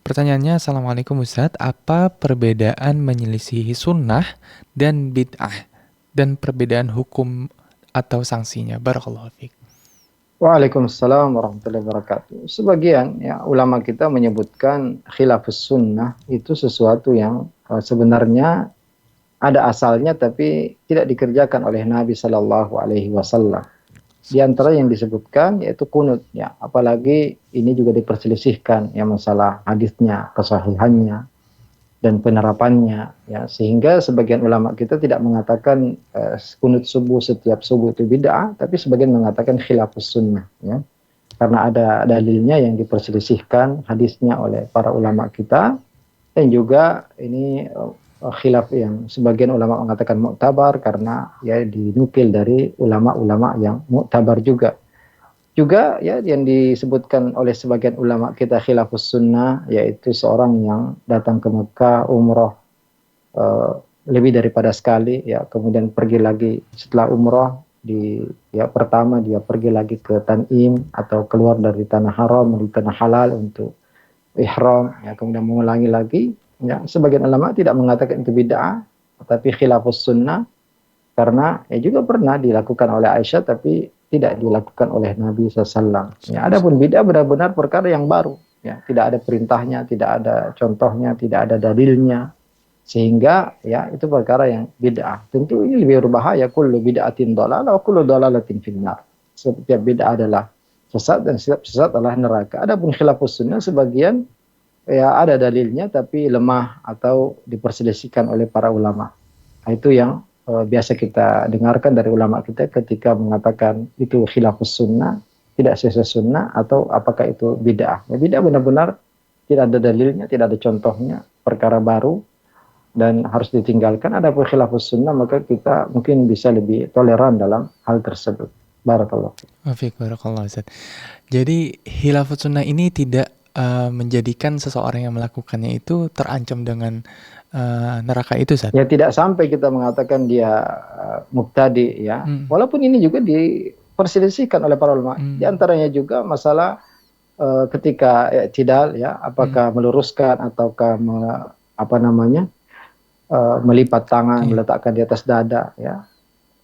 Pertanyaannya, Assalamualaikum Ustaz, apa perbedaan menyelisihi sunnah dan bid'ah, dan perbedaan hukum atau sanksinya? Barakallahu fiik. Waalaikumsalam warahmatullahi wabarakatuh. Sebagian ya ulama kita menyebutkan khilafus sunnah itu sesuatu yang sebenarnya ada asalnya tapi tidak dikerjakan oleh Nabi Shallallahu Alaihi Wasallam. Di antara yang disebutkan yaitu kunut ya, apalagi ini juga diperselisihkan ya masalah hadisnya, kesahihannya dan penerapannya ya, sehingga sebagian ulama kita tidak mengatakan kunut subuh setiap subuh itu bid'ah, tapi sebagian mengatakan khilafus sunnah ya. Karena ada dalilnya yang diperselisihkan hadisnya oleh para ulama kita, dan juga ini khilaf yang sebagian ulama mengatakan mu'tabar karena ya dinukil dari ulama-ulama yang mu'tabar juga. Juga ya yang disebutkan oleh sebagian ulama kita khilafus sunnah yaitu seorang yang datang ke Mekah umroh lebih daripada sekali ya, kemudian pergi lagi setelah umroh pertama dia pergi lagi ke Tan'im atau keluar dari tanah haram menuju tanah halal untuk ihram ya, kemudian mengulangi lagi. Ya, sebagian ulama tidak mengatakan itu bid'ah, tapi khilafus sunnah karena ya juga pernah dilakukan oleh Aisyah tapi tidak dilakukan oleh Nabi SAW. Ya, adapun bid'ah benar-benar perkara yang baru, ya, tidak ada perintahnya, tidak ada contohnya, tidak ada dalilnya, sehingga ya itu perkara yang bid'ah. Tentu ini lebih berbahaya, kullu bid'atin dhalalah wa kullu dhalalatin finnar. Setiap bid'ah adalah sesat dan setiap sesat adalah neraka. Adapun khilafus sunnah sebagian ya ada dalilnya tapi lemah atau diperselisihkan oleh para ulama. Nah, itu yang biasa kita dengarkan dari ulama kita ketika mengatakan itu khilafus sunnah, tidak sesuai sunnah, atau apakah itu bid'ah. Ya, bid'ah benar-benar tidak ada dalilnya, tidak ada contohnya, perkara baru dan harus ditinggalkan. Adapun khilafus sunnah maka kita mungkin bisa lebih toleran dalam hal tersebut. Barakallah. Wafik barakallah Ustaz. Jadi khilafus sunnah ini tidak menjadikan seseorang yang melakukannya itu terancam dengan neraka itu Ustaz. Ya, tidak sampai kita mengatakan dia mubtadi ya. Walaupun ini juga diperselisihkan oleh para ulama. Di antaranya juga masalah ketika i'tidal ya, apakah meluruskan ataukah melipat tangan, meletakkan di atas dada ya.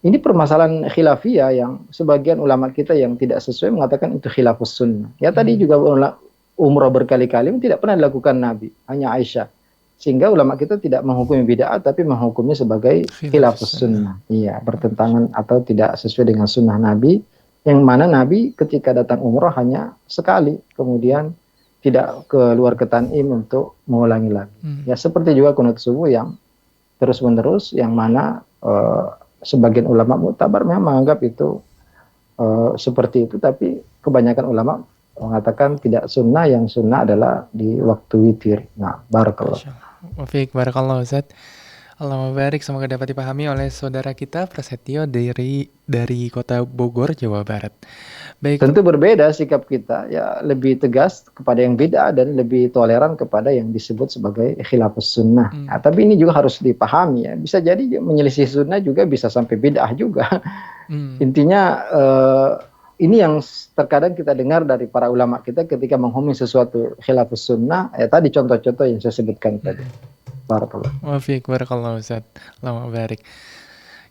Ini permasalahan khilafiyah yang sebagian ulama kita yang tidak sesuai mengatakan itu khilafus sunnah. Ya tadi juga umrah berkali-kali tidak pernah dilakukan Nabi, hanya Aisyah. Sehingga ulama kita tidak menghukumi bid'ah tapi menghukumi sebagai khilafus sunnah. Iya, bertentangan atau tidak sesuai dengan sunnah Nabi, yang mana Nabi ketika datang umrah hanya sekali, kemudian tidak keluar ke Tan'im untuk mengulangi lagi. Ya seperti juga kunut subuh yang terus-menerus, yang mana sebagian ulama muktabar memang menganggap itu seperti itu, tapi kebanyakan ulama mengatakan tidak sunnah, yang sunnah adalah di waktu witir. Nah, barakallah. Wafik barakallah Ustaz. Allahumma barik, semoga dapat dipahami oleh saudara kita Prasetyo dari kota Bogor, Jawa Barat. Baik. Tentu berbeda sikap kita, ya lebih tegas kepada yang bid'ah dan lebih toleran kepada yang disebut sebagai khilafus sunnah. Nah, tapi ini juga harus dipahami ya. Bisa jadi menyelisih sunnah juga bisa sampai bid'ah juga. Intinya ini yang terkadang kita dengar dari para ulama kita ketika menghukumi sesuatu khilafus sunnah. Ya tadi contoh-contoh yang saya sebutkan tadi. Barakallah. Wafik barakallah Ustaz. Allahumma barik.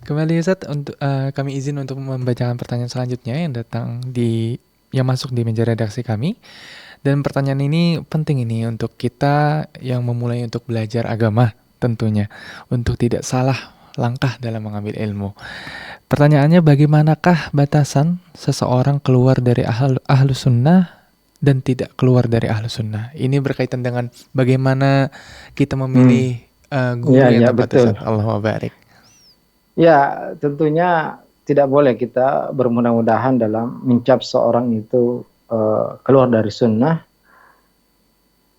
Kembali Ustaz, untuk kami izin untuk membacakan pertanyaan selanjutnya yang masuk di meja redaksi kami. Dan pertanyaan ini penting ini untuk kita yang memulai untuk belajar agama tentunya, untuk tidak salah langkah dalam mengambil ilmu. Pertanyaannya, bagaimanakah batasan seseorang keluar dari ahlus sunnah dan tidak keluar dari ahlus sunnah? Ini berkaitan dengan bagaimana kita memilih guru yang tepat Ustaz. Allahumma barik. Ya, tentunya tidak boleh kita bermudah-mudahan dalam mencap seorang itu keluar dari sunnah,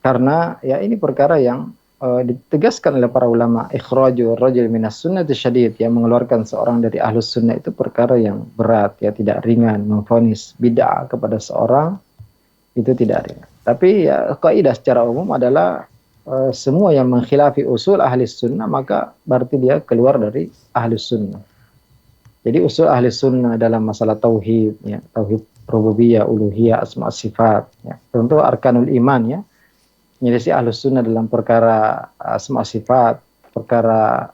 karena ya ini perkara yang ditegaskan oleh para ulama, ikhrajur rajul minas sunnati syadid, yang mengeluarkan seorang dari ahlus sunnah itu perkara yang berat ya, tidak ringan. Memvonis bid'ah kepada seorang itu tidak ringan. Tapi ya kaidah secara umum adalah semua yang mengkhilafi usul ahli sunnah maka berarti dia keluar dari ahli sunnah. Jadi usul ahli sunnah dalam masalah tauhid ya, tauhid rububiyah, uluhiyah, asma sifat ya. Tentu arkanul iman ya. Menyelisih ahli sunnah dalam perkara asma sifat, perkara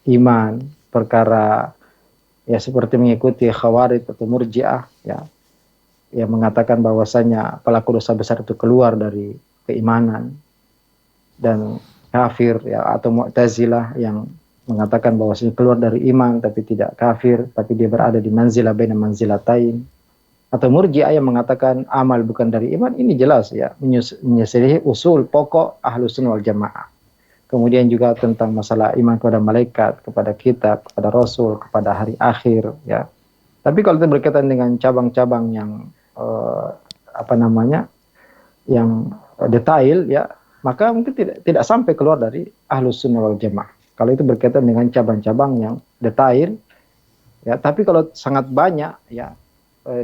iman, perkara ya seperti mengikuti khawarij atau murji'ah ya, yang mengatakan bahwasanya pelaku dosa besar itu keluar dari keimanan dan kafir ya, atau Mu'tazilah yang mengatakan bahwasanya keluar dari iman tapi tidak kafir, tapi dia berada di manzilah baina manzilatain, atau Murji'ah yang mengatakan amal bukan dari iman. Ini jelas ya menyelisihi usul pokok Ahlus Sunnah wal Jamaah. Kemudian juga tentang masalah iman kepada malaikat, kepada kitab, kepada rasul, kepada hari akhir ya. Tapi kalau itu berkaitan dengan cabang-cabang yang yang detail ya, maka mungkin tidak sampai keluar dari Ahlus Sunnah wal Jamaah. Kalau itu berkaitan dengan cabang-cabang yang detail ya, tapi kalau sangat banyak ya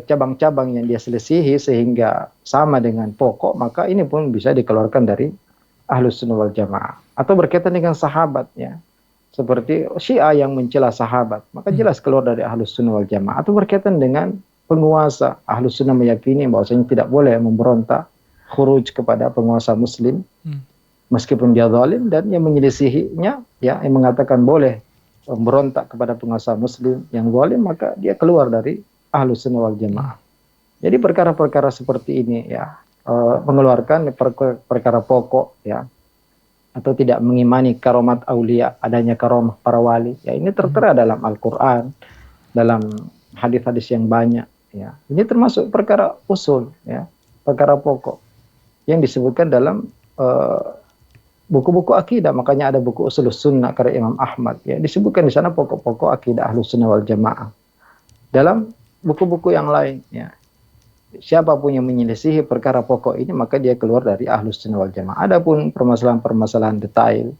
cabang-cabang yang dia selisihi sehingga sama dengan pokok, maka ini pun bisa dikeluarkan dari Ahlus Sunnah wal Jamaah. Atau berkaitan dengan sahabat ya, seperti Syiah yang mencela sahabat, maka jelas keluar dari Ahlus Sunnah wal Jamaah. Atau berkaitan dengan penguasa, Ahlus Sunnah meyakini bahwasanya tidak boleh memberontak, khuruj kepada penguasa muslim meskipun dia zalim, dan yang menyelisihinya ya, yang mengatakan boleh memberontak kepada penguasa muslim yang zalim, maka dia keluar dari Ahlus Sunnah wal Jamaah. Jadi perkara-perkara seperti ini ya, mengeluarkan perkara pokok ya, atau tidak mengimani karomat aulia, adanya karomah para wali ya, ini tertera dalam Al-Quran, dalam hadis-hadis yang banyak ya. Ini termasuk perkara usul ya, perkara pokok yang disebutkan dalam buku-buku akidah, makanya ada buku Ushulus Sunnah karya Imam Ahmad ya, disebutkan di sana pokok-pokok akidah Ahlus Sunnah wal Jamaah. Dalam buku-buku yang lain ya, siapapun yang menyelisihi perkara pokok ini maka dia keluar dari Ahlus Sunnah wal Jamaah. Adapun permasalahan-permasalahan detail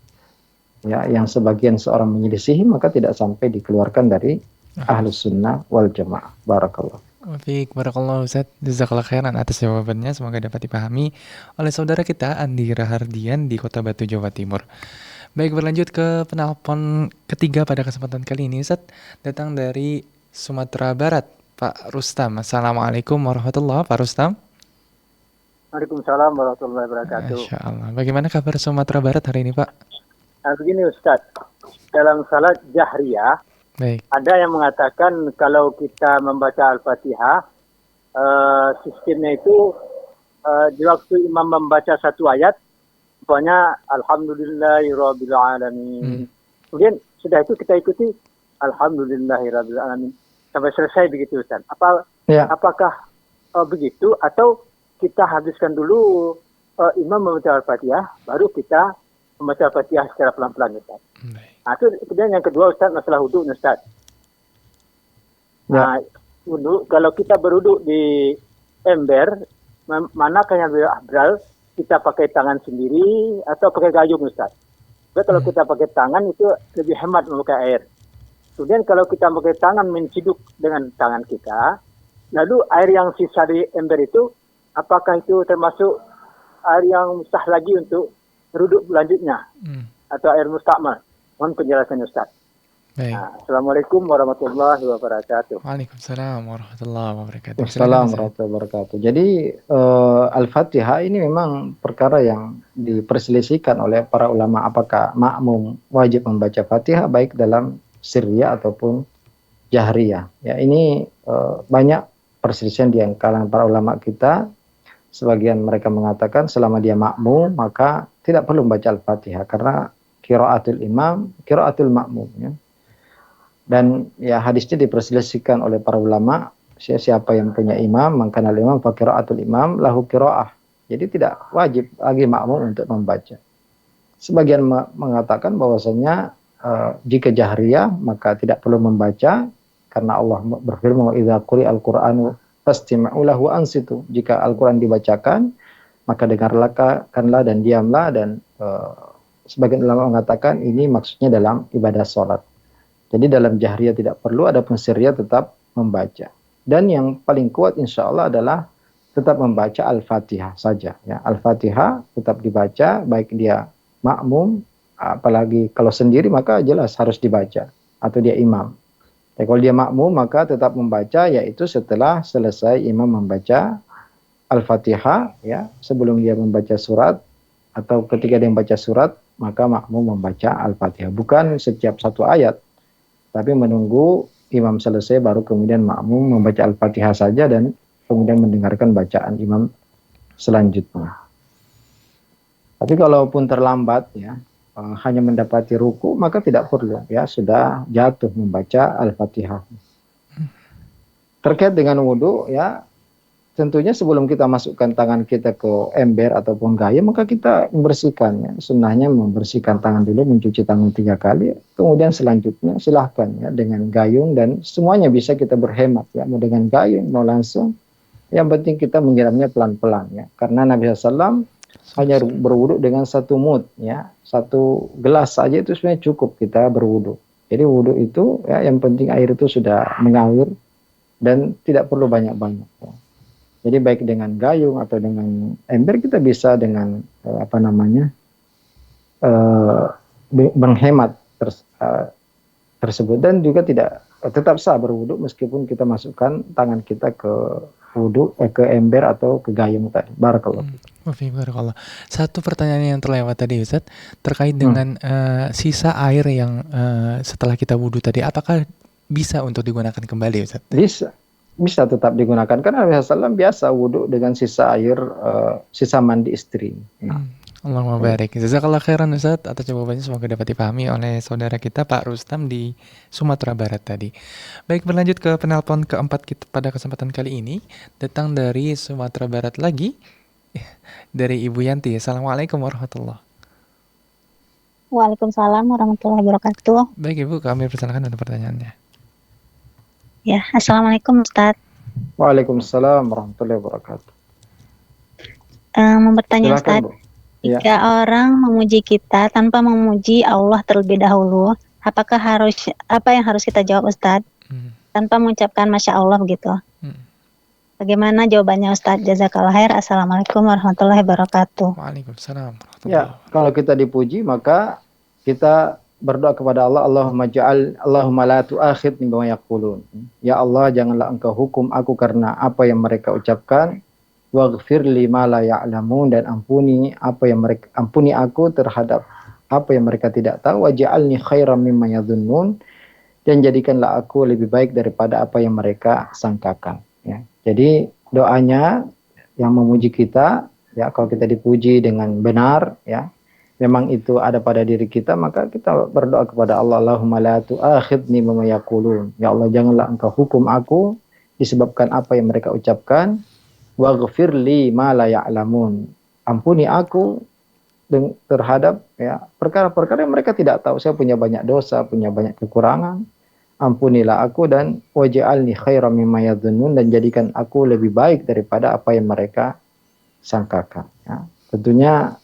ya yang sebagian seorang menyelisihi maka tidak sampai dikeluarkan dari Ahlus Sunnah wal Jamaah. Barakallah. Baik, barakallahu Ustaz. Jazakallah khairan atas jawabannya. Semoga dapat dipahami oleh saudara kita Andi Rahardian di Kota Batu, Jawa Timur. Baik, berlanjut ke penelpon ketiga pada kesempatan kali ini, Ustaz. Datang dari Sumatera Barat, Pak Rustam. Assalamualaikum warahmatullahi wabarakatuh, Pak Rustam. Waalaikumsalam warahmatullahi wabarakatuh. Masya Allah. Bagaimana kabar Sumatera Barat hari ini, Pak? Nah, begini Ustaz, dalam salat jahriyah, Baik. ada yang mengatakan kalau kita membaca Al-Fatihah, sistemnya itu di waktu imam membaca satu ayat, pokoknya Alhamdulillahirabbil alamin. Kemudian sudah itu kita ikuti Alhamdulillahirabbil alamin sampai selesai begitu Ustaz. Apakah begitu atau kita habiskan dulu imam membaca Al-Fatihah, baru kita membaca Al-Fatihah secara pelan-pelan Ustaz. Nah, itu kemudian yang kedua Ustaz, masalah wudhu Ustaz. Nah, wudhu, kalau kita berwudhu di ember, manakah yang lebih afdal? Kita pakai tangan sendiri atau pakai gayung Ustaz? Kalau kita pakai tangan itu lebih hemat memakai air. Kemudian kalau kita pakai tangan menciduk dengan tangan kita, lalu air yang sisa di ember itu, apakah itu termasuk air yang sah lagi untuk berwudhu selanjutnya? Atau air mustakmal? Mohon penjelasan Ustaz. Baik. Nah, Assalamualaikum warahmatullahi wabarakatuh. Waalaikumsalam warahmatullahi wabarakatuh. Waalaikumsalam warahmatullahi wabarakatuh. Jadi Al-Fatihah ini memang perkara yang diperselisihkan oleh para ulama, apakah makmum wajib membaca Fatihah baik dalam sirriyah ataupun jahriyah. Ya, ini banyak perselisihan di kalangan para ulama kita. Sebagian mereka mengatakan selama dia makmum maka tidak perlu membaca Al-Fatihah karena qiraatul imam, qiraatul makmum ya. Dan ya hadisnya diperselisihkan oleh para ulama, siapa yang punya imam, maka imam fa qiraatul imam lahu qiraah. Jadi tidak wajib bagi makmum untuk membaca. Sebagian mengatakan bahwasanya jika jahriyah maka tidak perlu membaca karena Allah berfirman wa idza quri'al qur'anu fastami'u lahu wa ansitu. Jika Al-Qur'an dibacakan maka dengarkanlah dan diamlah, dan sebagian ulama mengatakan ini maksudnya dalam ibadah sholat. Jadi dalam jahriyah tidak perlu, adapun sirriyah tetap membaca. Dan yang paling kuat insya Allah adalah tetap membaca Al-Fatihah saja. Ya. Al-Fatihah tetap dibaca, baik dia makmum, apalagi kalau sendiri maka jelas harus dibaca, atau dia imam. Ya, kalau dia makmum maka tetap membaca, yaitu setelah selesai imam membaca Al-Fatihah, ya, sebelum dia membaca surat, atau ketika dia membaca surat, maka makmum membaca Al-Fatihah. Bukan setiap satu ayat, tapi menunggu imam selesai baru kemudian makmum membaca Al-Fatihah saja dan kemudian mendengarkan bacaan imam selanjutnya. Tapi kalaupun terlambat ya, hanya mendapati ruku, maka tidak perlu ya, sudah jatuh membaca Al-Fatihah. Terkait dengan wudhu ya, tentunya sebelum kita masukkan tangan kita ke ember ataupun gayung, maka kita membersihkannya. Sunnahnya membersihkan tangan dulu, mencuci tangan 3 kali. Kemudian selanjutnya silahkan ya dengan gayung, dan semuanya bisa kita berhemat ya. Mau dengan gayung, mau langsung. Yang penting kita menyiramnya pelan-pelan ya. Karena Nabi SAW hanya berwudu dengan 1 mud ya. 1 gelas saja itu sebenarnya cukup kita berwudu. Jadi wudu itu ya, yang penting air itu sudah mengalir dan tidak perlu banyak-banyak ya. Jadi baik dengan gayung atau dengan ember kita bisa dengan menghemat tersebut, dan juga tetap sah berwudu meskipun kita masukkan tangan kita ke ke ember atau ke gayung tadi. Barakallah. Barakallah. Satu pertanyaan yang terlewat tadi Ustaz terkait dengan sisa air yang setelah kita wudu tadi, apakah bisa untuk digunakan kembali Ustaz? Bisa tetap digunakan, karena Nabi SAW biasa wudhu dengan sisa air, sisa mandi istri. Allahumma barik. Jazakallah khairan Ustaz atas jawabannya, semoga dapat dipahami oleh saudara kita Pak Rustam di Sumatera Barat tadi. Baik, berlanjut ke penelpon keempat kita pada kesempatan kali ini, datang dari Sumatera Barat lagi, dari Ibu Yanti. Assalamualaikum warahmatullahi wabarakatuh. Waalaikumsalam warahmatullahi wabarakatuh. Baik Ibu, kami persilakan untuk pertanyaannya. Ya, Assalamualaikum Ustadz. Waalaikumsalam warahmatullahi wabarakatuh. Mau bertanya Silakan, Ustadz, Bu. Ya. jika orang memuji kita tanpa memuji Allah terlebih dahulu, apa yang harus kita jawab Ustadz? Tanpa mengucapkan Masya Allah begitu. Bagaimana jawabannya Ustadz? Jazakallah khair. Assalamualaikum warahmatullahi wabarakatuh. Waalaikumsalam. Ya, kalau kita dipuji maka kita berdoa kepada Allah, Allahumma la tu'akhidni bima yaqulun. Ya Allah, janganlah Engkau hukum aku karena apa yang mereka ucapkan. Waghfir li ma la ya'lamun, dan ampuni aku terhadap apa yang mereka tidak tahu. Waj'alni khairam mimma yadhunnun, dan jadikanlah aku lebih baik daripada apa yang mereka sangkakan. Ya. Jadi doanya yang memuji kita, ya kalau kita dipuji dengan benar, ya memang itu ada pada diri kita, maka kita berdoa kepada Allah, Allahumma la tu'akhidni bima yaqulun. Ya Allah, janganlah Engkau hukum aku disebabkan apa yang mereka ucapkan. Waghfir li ma la ya'lamun. Ampuni aku terhadap ya perkara-perkara yang mereka tidak tahu. Saya punya banyak dosa, punya banyak kekurangan. Ampunilah aku, dan waj'alni khairam mimma yadhunnun, dan jadikan aku lebih baik daripada apa yang mereka sangkakan. Ya. Tentunya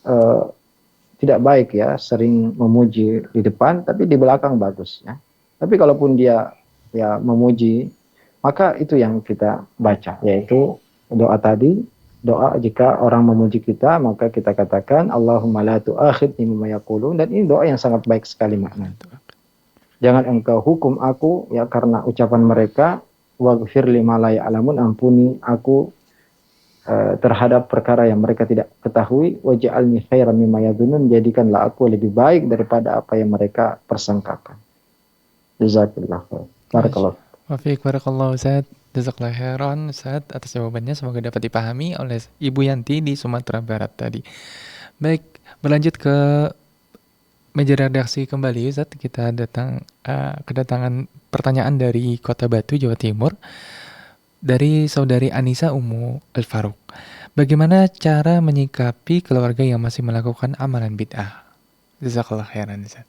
tidak baik ya sering memuji di depan, tapi di belakang bagus ya. Tapi kalaupun dia ya memuji, maka itu yang kita baca, yaitu doa tadi. Doa jika orang memuji kita, maka kita katakan Allahumma la tu'akhidni bima yaqulun, dan ini doa yang sangat baik sekali maknanya. Jangan Engkau hukum aku ya karena ucapan mereka. Waghfir li ma la ya'lamun, ampuni aku terhadap perkara yang mereka tidak ketahui. Waj'alni khairan mimma yadhunnun, jadikanlah aku lebih baik daripada apa yang mereka persangkakan. Jazakallahu khair. Barakallahu. Wafiq, barakallahu Ustaz. Jazakallahu khairan Ustaz atas jawabannya, semoga dapat dipahami oleh Ibu Yanti di Sumatera Barat tadi. Baik, berlanjut ke meja redaksi kembali Ustaz. Kita kedatangan pertanyaan dari Kota Batu, Jawa Timur, dari saudari Anissa Ummu Al-Faruq. Bagaimana cara menyikapi keluarga yang masih melakukan amalan bid'ah? Jazakallahu khairan Ustaz.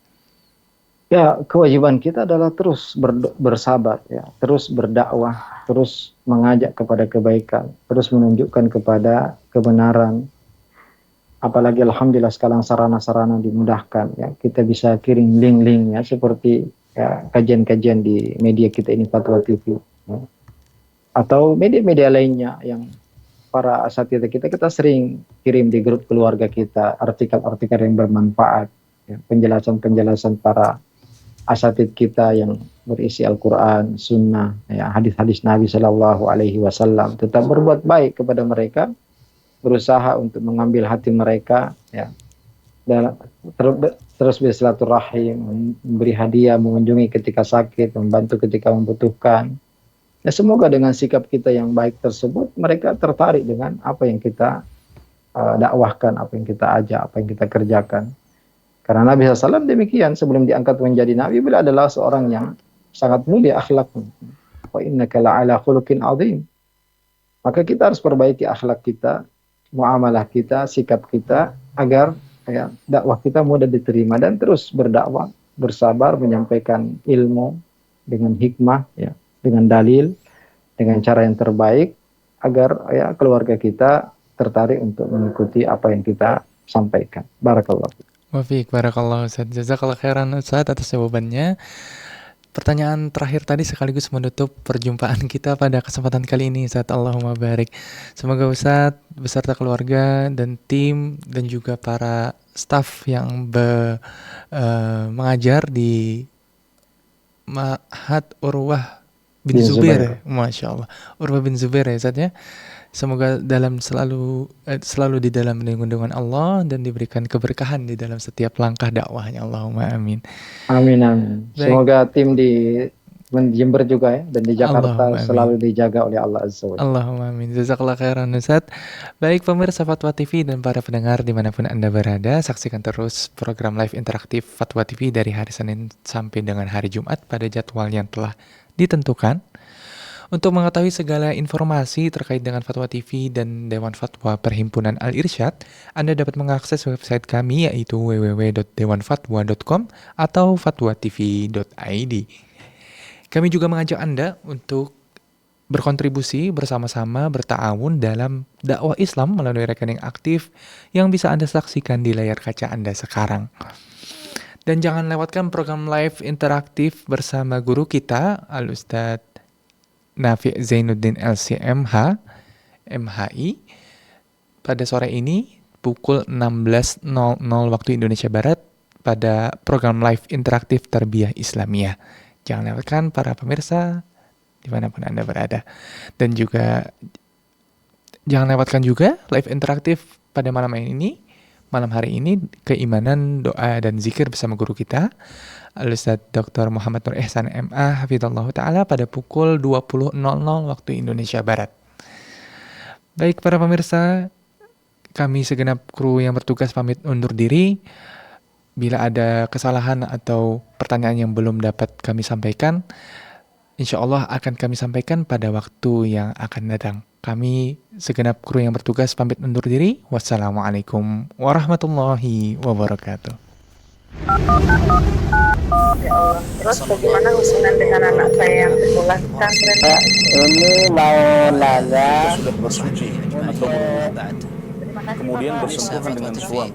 Ya, kewajiban kita adalah terus bersabar ya, terus berdakwah, terus mengajak kepada kebaikan, terus menunjukkan kepada kebenaran. Apalagi alhamdulillah sekarang sarana-sarana dimudahkan ya. Kita bisa kirim link-link ya, seperti ya kajian-kajian di media kita ini, Fatwa TV ya. Atau media-media lainnya yang para asatidz kita sering kirim di grup keluarga kita artikel-artikel yang bermanfaat ya, penjelasan-penjelasan para asatidz kita yang berisi Al-Quran, Sunnah, ya, hadis-hadis Nabi Shallallahu Alaihi Wasallam. Tetap berbuat baik kepada mereka, berusaha untuk mengambil hati mereka, ya, dan terus bersilaturahim, memberi hadiah, mengunjungi ketika sakit, membantu ketika membutuhkan. Ya, semoga dengan sikap kita yang baik tersebut, mereka tertarik dengan apa yang kita dakwahkan, apa yang kita ajak, apa yang kita kerjakan. Karena Nabi SAW demikian, sebelum diangkat menjadi Nabi, beliau adalah seorang yang sangat mulia akhlaknya. Wa innaka la'ala khuluqin azim. Maka kita harus perbaiki akhlak kita, muamalah kita, sikap kita, agar ya, dakwah kita mudah diterima, dan terus berdakwah, bersabar, menyampaikan ilmu dengan hikmah, ya, dengan dalil, dengan cara yang terbaik, agar ya, keluarga kita tertarik untuk mengikuti apa yang kita sampaikan. Barakallahu. Wafiq, barakallahu Ustaz. Jazakallahu khairan Ustaz atas jawabannya. Pertanyaan terakhir tadi sekaligus menutup perjumpaan kita pada kesempatan kali ini Ustaz. Allahumma barik. Semoga Ustaz beserta keluarga dan tim dan juga para staf yang mengajar di Ma'had Urwah bin Zubair. Masya Allah. Urwah bin Zubair ya Ustaz ya. Semoga selalu di dalam lindungan Allah dan diberikan keberkahan di dalam setiap langkah dakwahnya. Allahumma amin. Amin, amin. Semoga tim di Jember juga ya, dan di Jakarta selalu dijaga oleh Allah Azza wa Jalla. Allahumma amin. Jazakallah khairan Ustaz. Baik pemirsa Fatwa TV dan para pendengar dimanapun Anda berada, saksikan terus program live interaktif Fatwa TV dari hari Senin sampai dengan hari Jumat pada jadwal yang telah ditentukan. Untuk mengetahui segala informasi terkait dengan Fatwa TV dan Dewan Fatwa Perhimpunan Al-Irsyad, Anda dapat mengakses website kami yaitu www.dewanfatwa.com atau fatwatv.id. Kami juga mengajak Anda untuk berkontribusi bersama-sama berta'awun dalam dakwah Islam melalui rekening aktif yang bisa Anda saksikan di layar kaca Anda sekarang. Dan jangan lewatkan program live interaktif bersama guru kita, Al-Ustadz Nafi' Zainuddin LCMH, MHI, pada sore ini pukul 16.00 waktu Indonesia Barat pada program live interaktif Tarbiyah Islamiyah. Jangan lewatkan para pemirsa dimanapun Anda berada. Dan juga jangan lewatkan juga live interaktif pada malam hari ini, keimanan, doa, dan zikir bersama guru kita, Al-Ustadz Dr. Muhammad Nur Ihsan MA Hafidhullah Ta'ala pada pukul 20.00 waktu Indonesia Barat. Baik para pemirsa, kami segenap kru yang bertugas pamit undur diri. Bila ada kesalahan atau pertanyaan yang belum dapat kami sampaikan, insya Allah akan kami sampaikan pada waktu yang akan datang. Kami segenap kru yang bertugas pamit undur diri. Wassalamualaikum warahmatullahi wabarakatuh. Ya Allah. Terus bagaimana hubungan dengan anak saya yang sekolah pesantren? Ini mau nanya. Sudah bersuci atau belum? Terima kasih Kemudian Bapak. bersentuhan dengan suami